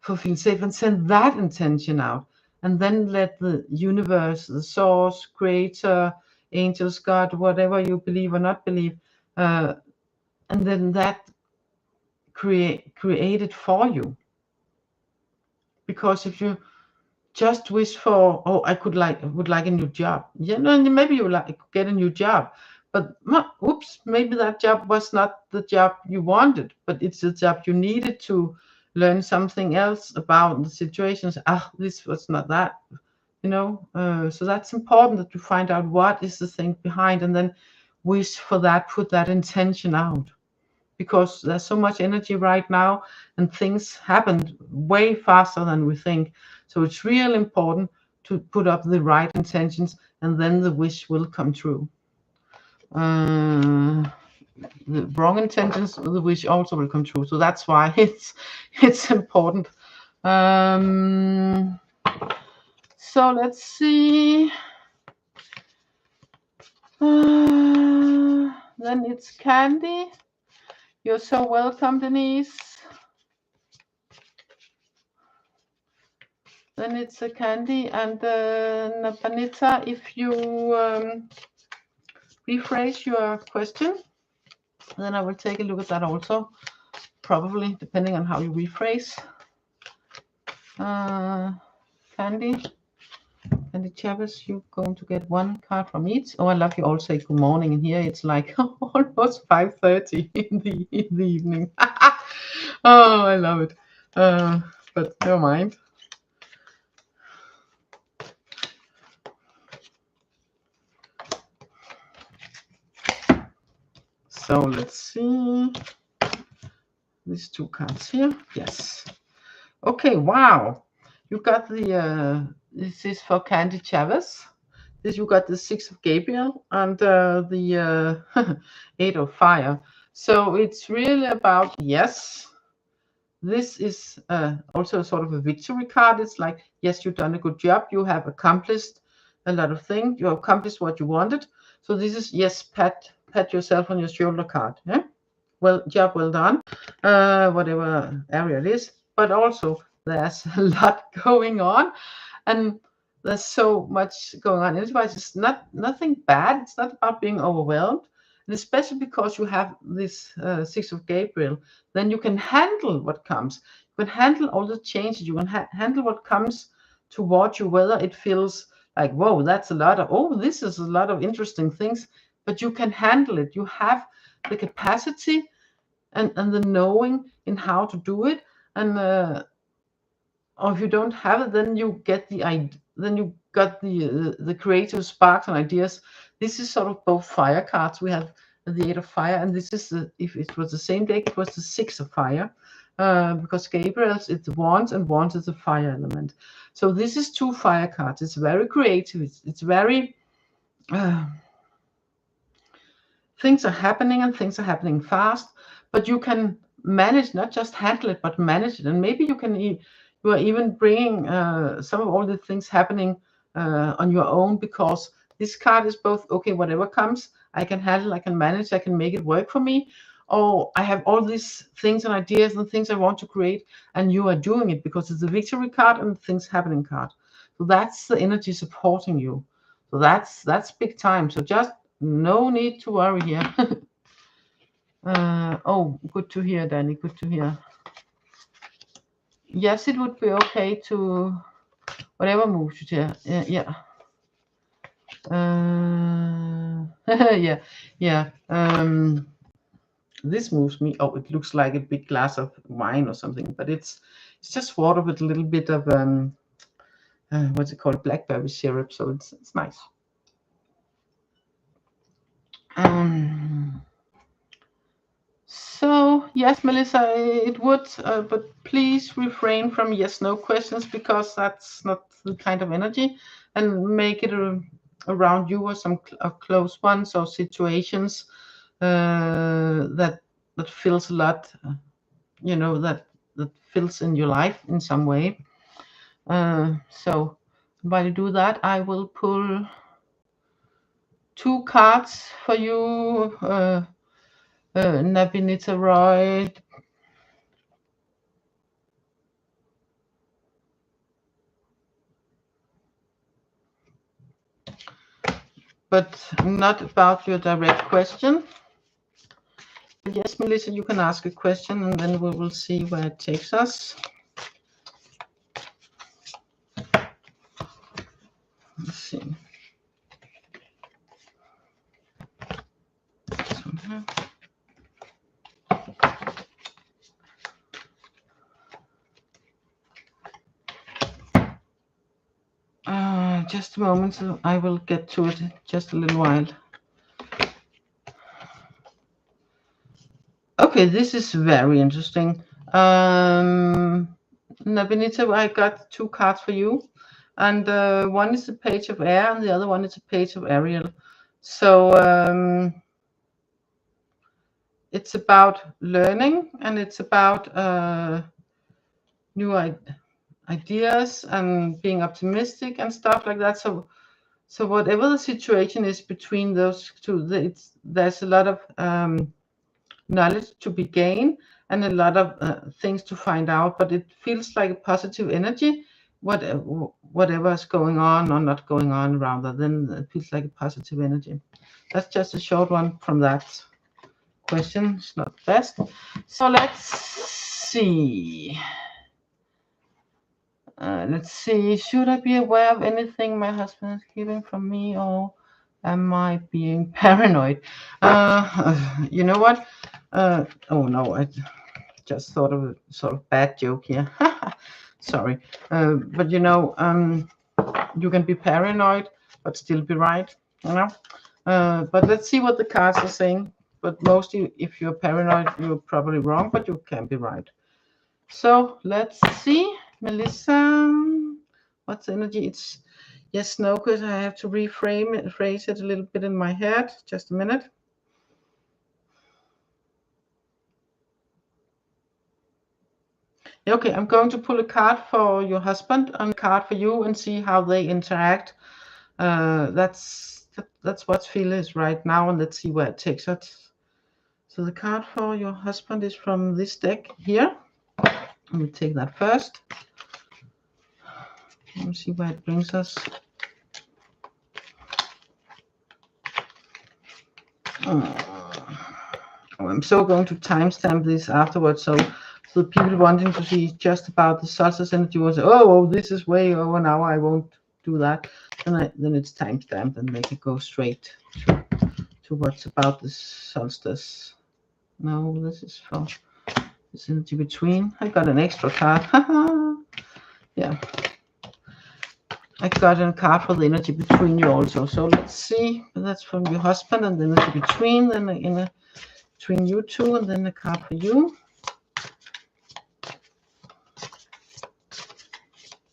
feel safe, and send that intention out. And then let the universe, the source, creator, angels, God, whatever you believe or not believe, and then that create it for you. Because if you just wish for, would like a new job, maybe you get a new job, but oops, maybe that job was not the job you wanted, but it's the job you needed to learn something else about the situations. This was not that, so that's important, that you find out what is the thing behind, and then wish for that, put that intention out, because there's so much energy right now, and things happen way faster than we think. So it's real important to put up the right intentions, and then the wish will come true. the wrong intentions, the wish also will come true. So that's why it's important. So let's see. Then it's Candy. You're so welcome, Denise. Then it's a Candy and Napanita. If you rephrase your question, then I will take a look at that also, probably depending on how you rephrase. Candy Chavez, you're going to get one card from each. Oh, I love you all say good morning. And here it's like almost 5:30 in the evening. Oh, I love it. But never mind. So let's see. These two cards here. Yes. Okay, wow. You got the, this is for Candy Chavez. This you got the 6 of Gabriel and the 8 of Fire. So it's really about, yes, this is also sort of a victory card. It's like, yes, you've done a good job. You have accomplished a lot of things. You have accomplished what you wanted. So this is, yes, pat yourself on your shoulder card. Yeah? Well, job well done, whatever area it is. But also there's a lot going on, and there's so much going on. It's not nothing bad. It's not about being overwhelmed, and especially because you have this 6 of Gabriel, then you can handle what comes. You can handle all the changes. You can handle what comes toward you, whether it feels like, whoa, that's a lot of, oh, this is a lot of interesting things, but you can handle it. You have the capacity and the knowing in how to do it, and or if you don't have it, then you get then you got the creative sparks and ideas. This is sort of both fire cards. We have the 8 of Fire, and this is if it was the same deck, it was the 6 of Fire, because Gabriel's it's Wands, and Wands is the fire element. So this is 2 fire cards. It's very creative. It's very things are happening, and things are happening fast, but you can manage, not just handle it, but manage it. And maybe you can you are even bringing some of all the things happening on your own, because this card is both, okay, whatever comes, I can handle, I can manage, I can make it work for me, or I have all these things and ideas and things I want to create, and you are doing it because it's a victory card and things happening card. So that's the energy supporting you. So that's big time. So just no need to worry here. Oh, good to hear, Danny. Good to hear. Yes, it would be okay to whatever moves you to. Yeah. Yeah. This moves me. Oh, it looks like a big glass of wine or something, but it's just water with a little bit of what's it called, blackberry syrup. So it's nice. So yes, Melissa, it would, but please refrain from yes/no questions, because that's not the kind of energy, and make it around you or some close ones or situations that feels a lot, that fills in your life in some way. So while you do that, I will pull 2 cards for you. Nabinita Roy. But not about your direct question. But yes, Melissa, you can ask a question, and then we will see where it takes us. Let's see. Just a moment, so I will get to it just a little while. Okay, this is very interesting. Nabinita, I got 2 cards for you, and one is a page of air, and the other one is a page of Ariel. So it's about learning, and it's about new ideas and being optimistic and stuff like that. So whatever the situation is between those two, there's a lot of knowledge to be gained and a lot of things to find out, but it feels like a positive energy, whatever is going on or not going on, rather than it feels like a positive energy. That's just a short one from that question. It's not the best. So let's see. Should I be aware of anything my husband is keeping from me, or am I being paranoid? You know what? Oh no, I just thought of a sort of bad joke here. Sorry. But you know, you can be paranoid but still be right, you know. But let's see what the cards are saying. But mostly, if you're paranoid, you're probably wrong, but you can be right. So let's see, Melissa, what's energy? It's yes, no, because I have to phrase it a little bit in my head. Just a minute. Okay, I'm going to pull a card for your husband and a card for you and see how they interact. That's what feel is right now, and let's see where it takes us. So the card for your husband is from this deck here. Let me take that first. Let me see where it brings us. I'm so going to timestamp this afterwards, so the people wanting to see just about the Solstice energy will say, oh, this is way over now, I won't do that. And then it's timestamped and make it go straight to what's about the Solstice. No, this is for this energy between. I got an extra card. Yeah. I got a card for the energy between you also. So let's see. That's from your husband, and then energy between, then the between you two, and then the card for you.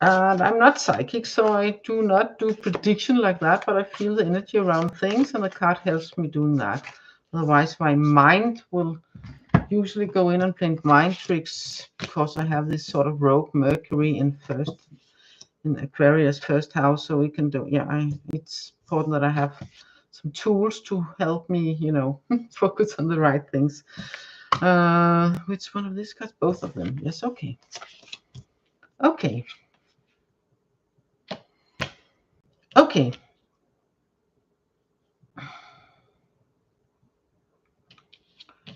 And I'm not psychic, so I do not do prediction like that, but I feel the energy around things, and the card helps me doing that. Otherwise, my mind will usually go in and play mind tricks, because I have this sort of rogue Mercury in Aquarius first house, so we can do, it's important that I have some tools to help me, you know, focus on the right things. Which one of these cards? Both of them. Yes, okay. Okay. Okay.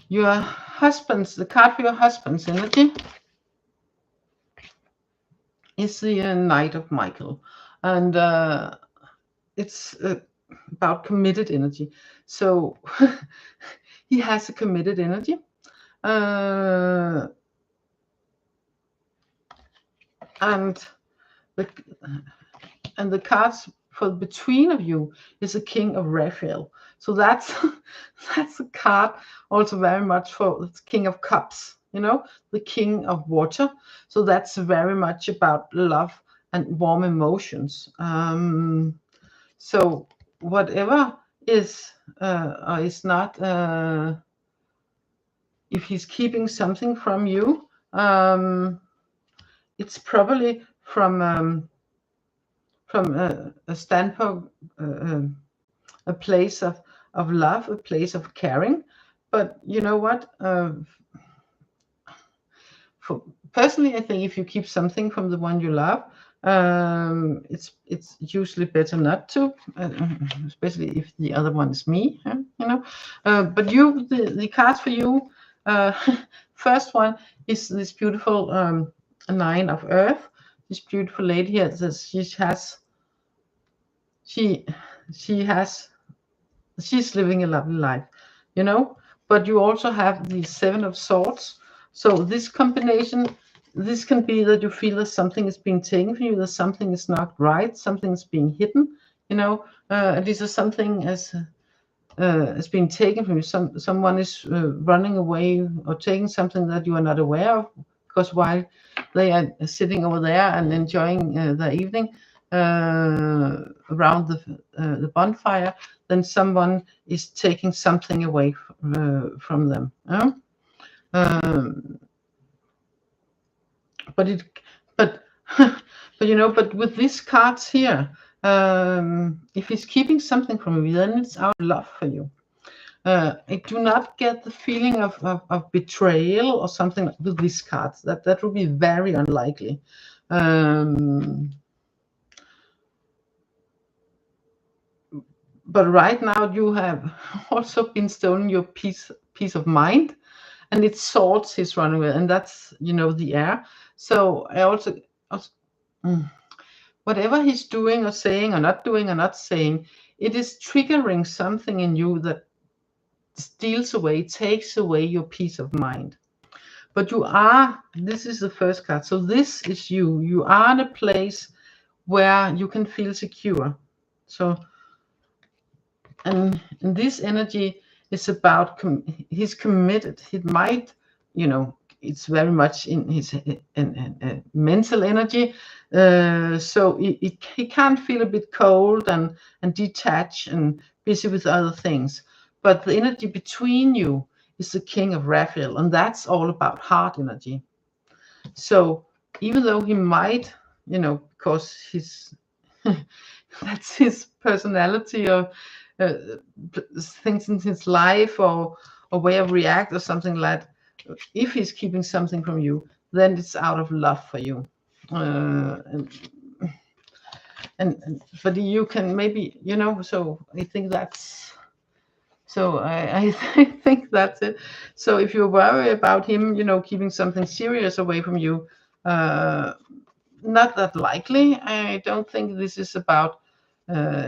Your husband's, the card for your husband's energy is the Knight of Michael. And it's about committed energy. So he has a committed energy. And the cards for between of you is the King of Raphael. So that's a card also very much for the King of Cups, you know, the King of Water. So that's very much about love and warm emotions. So whatever is or is not, if he's keeping something from you, it's probably from a standpoint, a place of love, a place of caring. But you know what? Personally, I think if you keep something from the one you love, it's usually better not to, especially if the other one is me, you know. But the cards for you, first one is this beautiful Nine of Earth. This beautiful lady here says she's living a lovely life, you know. But you also have the Seven of Swords. So this combination, this can be that you feel that something is being taken from you, that something is not right, something is being hidden, you know. At least something has being taken from you. Someone is running away or taking something that you are not aware of, because while they are sitting over there and enjoying the evening, around the bonfire, then someone is taking something away from them. But it, but but you know, but with these cards here, if he's keeping something from you, then it's out of love for you. I do not get the feeling of betrayal or something with these cards. That would be very unlikely. But right now you have also been stolen your peace of mind, and it's swords he's running with, and that's, you know, the air. So I also whatever he's doing or saying or not doing or not saying, it is triggering something in you that steals away, takes away your peace of mind. But you are, this is the first card, so this is you are in a place where you can feel secure. So and this energy is about he's committed. He might, you know, it's very much in his mental energy, so he can feel a bit cold and detached and busy with other things. But the energy between you is the King of Raphael, and that's all about heart energy. So even though he might, you know, because he's that's his personality or things in his life or way of react or something like that, if he's keeping something from you, then it's out of love for you. And but you can maybe, you know, so I think that's, so I think that's it. So if you worry about him, you know, keeping something serious away from you, not that likely. I don't think this is about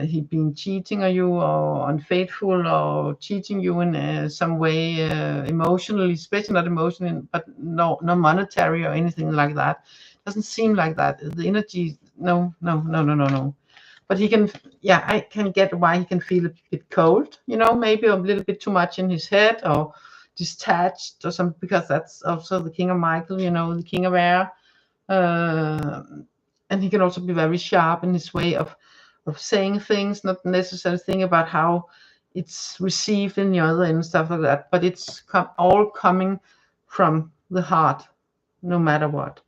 he being cheating on you or unfaithful or cheating you in some way emotionally, especially not emotionally, but no monetary or anything like that. Doesn't seem like that. The energy, no. But he can, yeah, I can get why he can feel a bit cold, you know, maybe a little bit too much in his head or detached or something, because that's also the King of Michael, you know, the King of Air. And he can also be very sharp in his way of saying things, not necessarily think about how it's received in the other and stuff like that, but it's all coming from the heart, no matter what.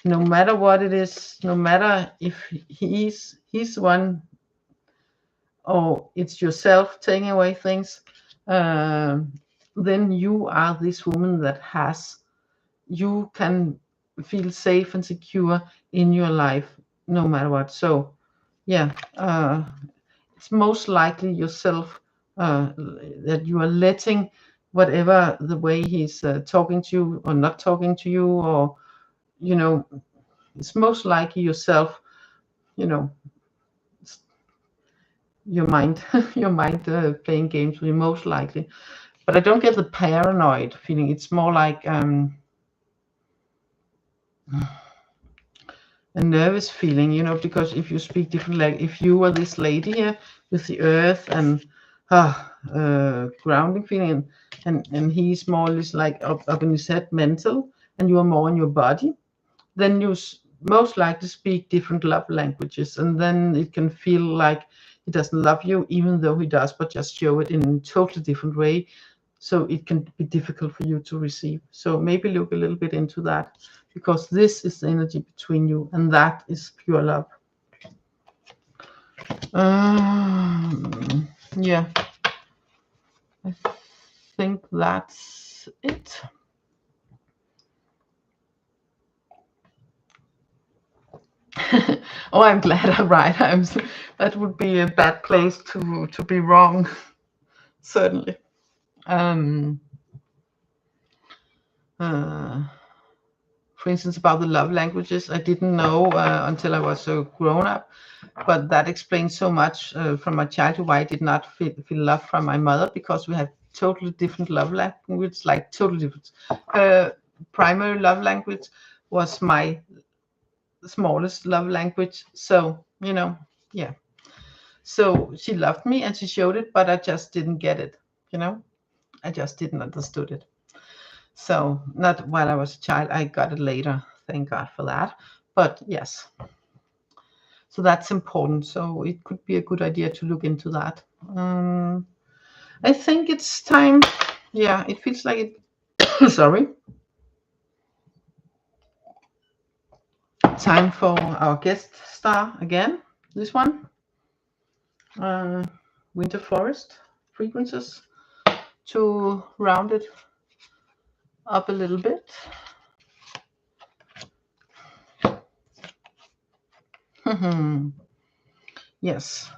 No matter what it is, no matter if he's one or it's yourself taking away things, then you are this woman that you can feel safe and secure in your life no matter what. So yeah, it's most likely yourself that you are letting whatever the way he's talking to you or not talking to you, or, you know, it's most likely yourself, you know, your mind your mind playing games with you, most likely. But I don't get the paranoid feeling. It's more like a nervous feeling, you know, because if you speak different, like if you were this lady here with the earth and grounding feeling, and he's more or less like up in his head, mental, and you are more in your body, then you most likely speak different love languages, and then it can feel like he doesn't love you, even though he does, but just show it in a totally different way. So it can be difficult for you to receive. So maybe look a little bit into that, because this is the energy between you, and that is pure love. Yeah, I think that's it. Oh, I'm glad I'm right. That would be a bad place to be wrong, certainly. For instance, about the love languages, I didn't know until I was so grown up, but that explains so much from my childhood why I did not feel love from my mother, because we had totally different love languages, like totally different. Primary love language was my smallest love language, so, you know, yeah. So she loved me and she showed it, but I just didn't get it, you know. I just didn't understood it. So not while I was a child, I got it later. Thank God for that. But yes. So that's important. So it could be a good idea to look into that. I think it's time. Yeah, it feels like it. Sorry. Time for our guest star again. This one. Winter Forest frequencies to round it up a little bit. Yes.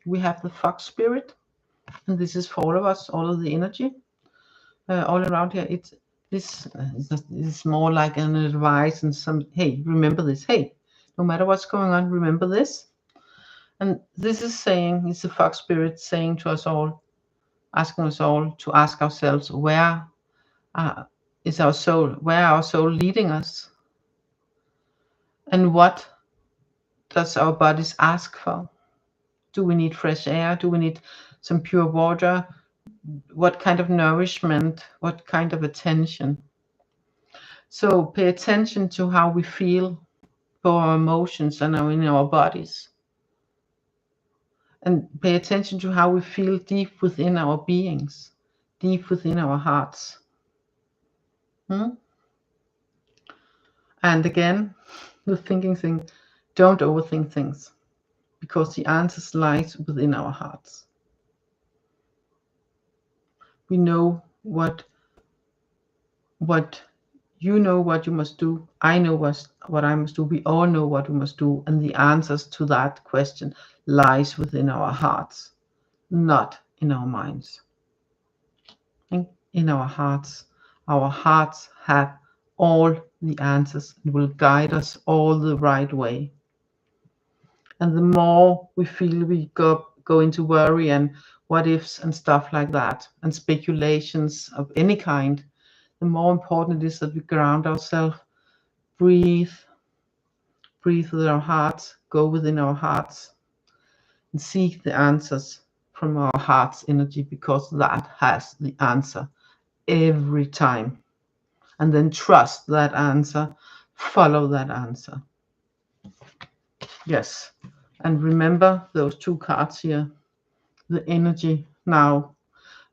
We have the fox spirit, and this is for all of us, all of the energy all around here. It's this is more like an advice and some, hey, remember this. Hey, no matter what's going on, remember this. And this is saying, it's the fox spirit saying to us all, asking us all to ask ourselves, where is our soul? Where our soul leading us? And what does our bodies ask for? Do we need fresh air? Do we need some pure water? What kind of nourishment? What kind of attention? So pay attention to how we feel for our emotions and in our bodies. And pay attention to how we feel deep within our beings, deep within our hearts. And again, the thinking thing, don't overthink things, because the answers lies within our hearts. We know what you know what you must do. I know what I must do. We all know what we must do, and the answers to that question lies within our hearts, not in our minds. In our hearts have all the answers and will guide us all the right way. And the more we feel we go into worry and what ifs and stuff like that, and speculations of any kind, the more important it is that we ground ourselves, breathe with our hearts, go within our hearts, and seek the answers from our heart's energy, because that has the answer every time. And then trust that answer, follow that answer. Yes, and remember those two cards here. The energy now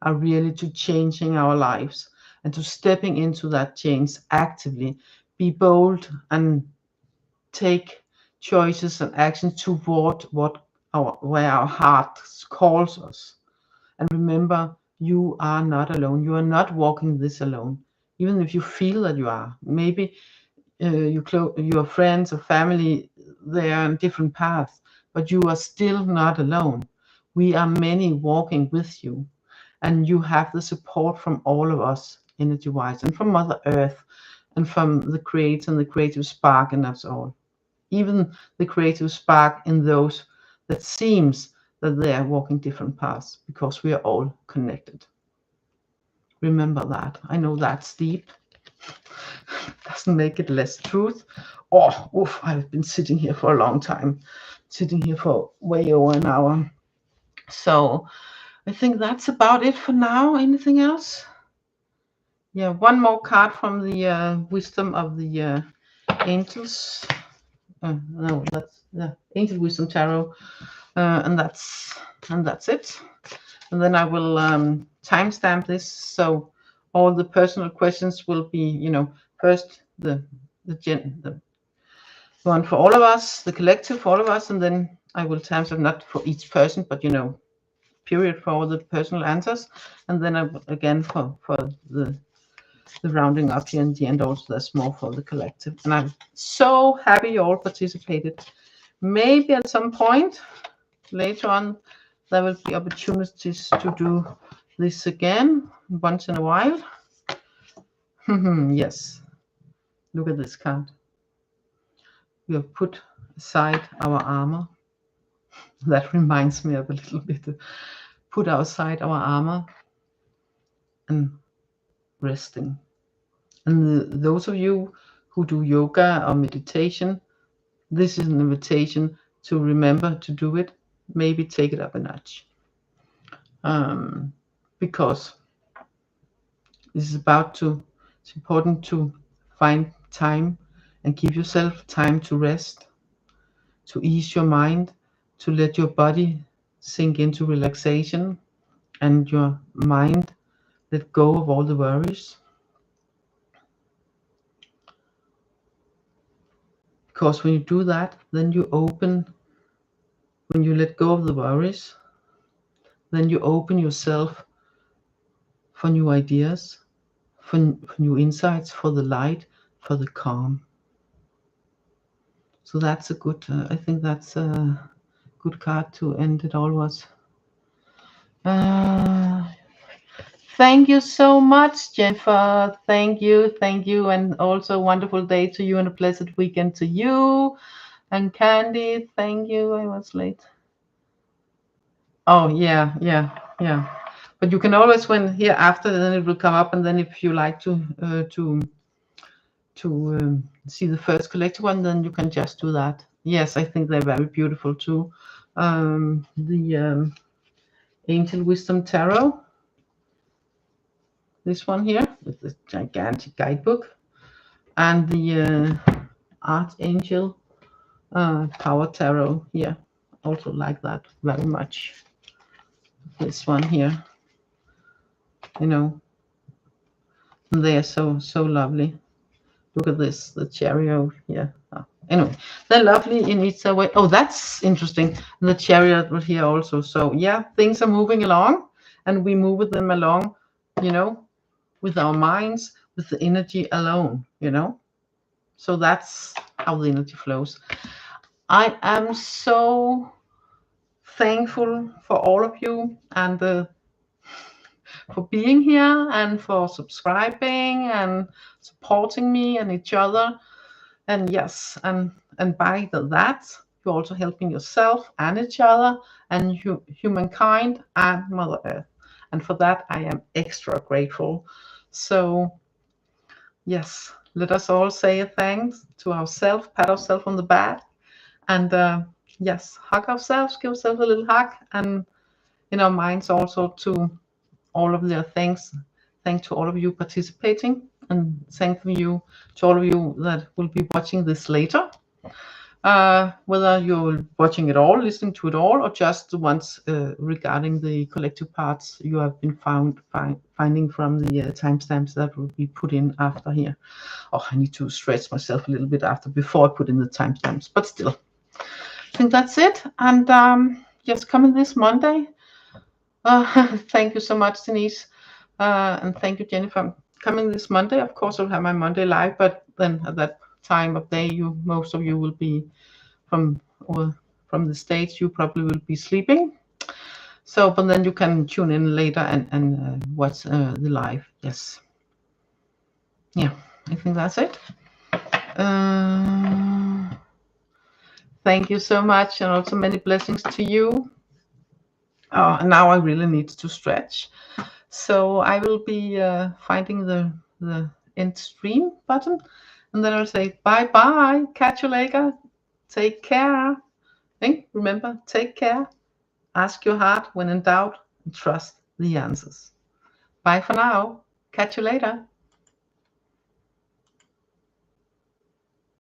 are really to changing our lives and to stepping into that change actively. Be bold and take choices and actions toward where our heart calls us. And remember, you are not alone. You are not walking this alone, even if you feel that you are. Maybe your friends or family, they are on different paths, but you are still not alone. We are many walking with you, and you have the support from all of us, energy-wise, and from Mother Earth, and from the creator and the creative spark in us all. Even the creative spark in those that seems that they are walking different paths, because we are all connected. Remember that. I know that's deep. Doesn't make it less truth. Oh, oof, I've been sitting here for a long time. Sitting here for way over an hour. So I think that's about it for now. Anything else? Yeah, one more card from the Wisdom of the Angels. No, that's the Ancient Wisdom Tarot, and that's it. And then I will timestamp this, so all the personal questions will be, first the one for all of us, the collective for all of us, and then I will timestamp not for each person, but period for all the personal answers, and then again for the rounding up here in the end, also there's more for the collective. And I'm so happy you all participated. Maybe at some point later on there will be opportunities to do this again once in a while. Yes, look at this card. We have put aside our armor. That reminds me of a little bit. Put aside our armor and resting. And those of you who do yoga or meditation, this is an invitation to remember to do it. Maybe take it up a notch. Because it's important to find time and give yourself time to rest, to ease your mind, to let your body sink into relaxation and your mind let go of all the worries. Because when you do that, then you open, when you let go of the worries, then you open yourself for new ideas, for new insights, for the light, for the calm. So that's a good, I think that's a good card to end it all was. Thank you so much, Jennifer. Thank you, and also a wonderful day to you and a blessed weekend to you. And Candy, thank you. I was late. Oh yeah. But you can always, when here after, then it will come up, and then if you like to see the first collected one, then you can just do that. Yes, I think they're very beautiful too. The Angel Wisdom Tarot, this one here with the gigantic guidebook, and the Archangel Power Tarot here, also like that very much. This one here, you know, they are so lovely. Look at this, the chariot here. Oh, anyway, they're lovely in each way. Oh, that's interesting. The chariot was here also. So yeah, things are moving along, and we move with them along, you know, with our minds, with the energy alone, you know. So that's how the energy flows. I am so thankful for all of you, and for being here, and for subscribing and supporting me and each other. And yes, and by that, you're also helping yourself and each other and humankind and Mother Earth. And for that, I am extra grateful. So yes, let us all say a thanks to ourselves, pat ourselves on the back, and yes, hug ourselves, give ourselves a little hug, and in our minds also to all of the thanks to all of you participating, and thank you to all of you that will be watching this later, whether you're watching it all, listening to it all, or just the ones regarding the collective parts you have been finding from the timestamps that will be put in after here. Oh, I need to stretch myself a little bit before I put in the timestamps, but still, I think that's it. And just coming this Monday. Thank you so much, Denise, and thank you, Jennifer. Coming this Monday, of course, I'll have my Monday live, but then at that time of day, most of you will be from the States. You probably will be sleeping. So, but then you can tune in later and watch the live. Yes. Yeah, I think that's it. Thank you so much, and also many blessings to you. Oh, and now I really need to stretch. So I will be finding the end stream button, and then I'll say bye, catch you later, take care. Remember, take care, ask your heart when in doubt, and trust the answers. Bye for now, catch you later.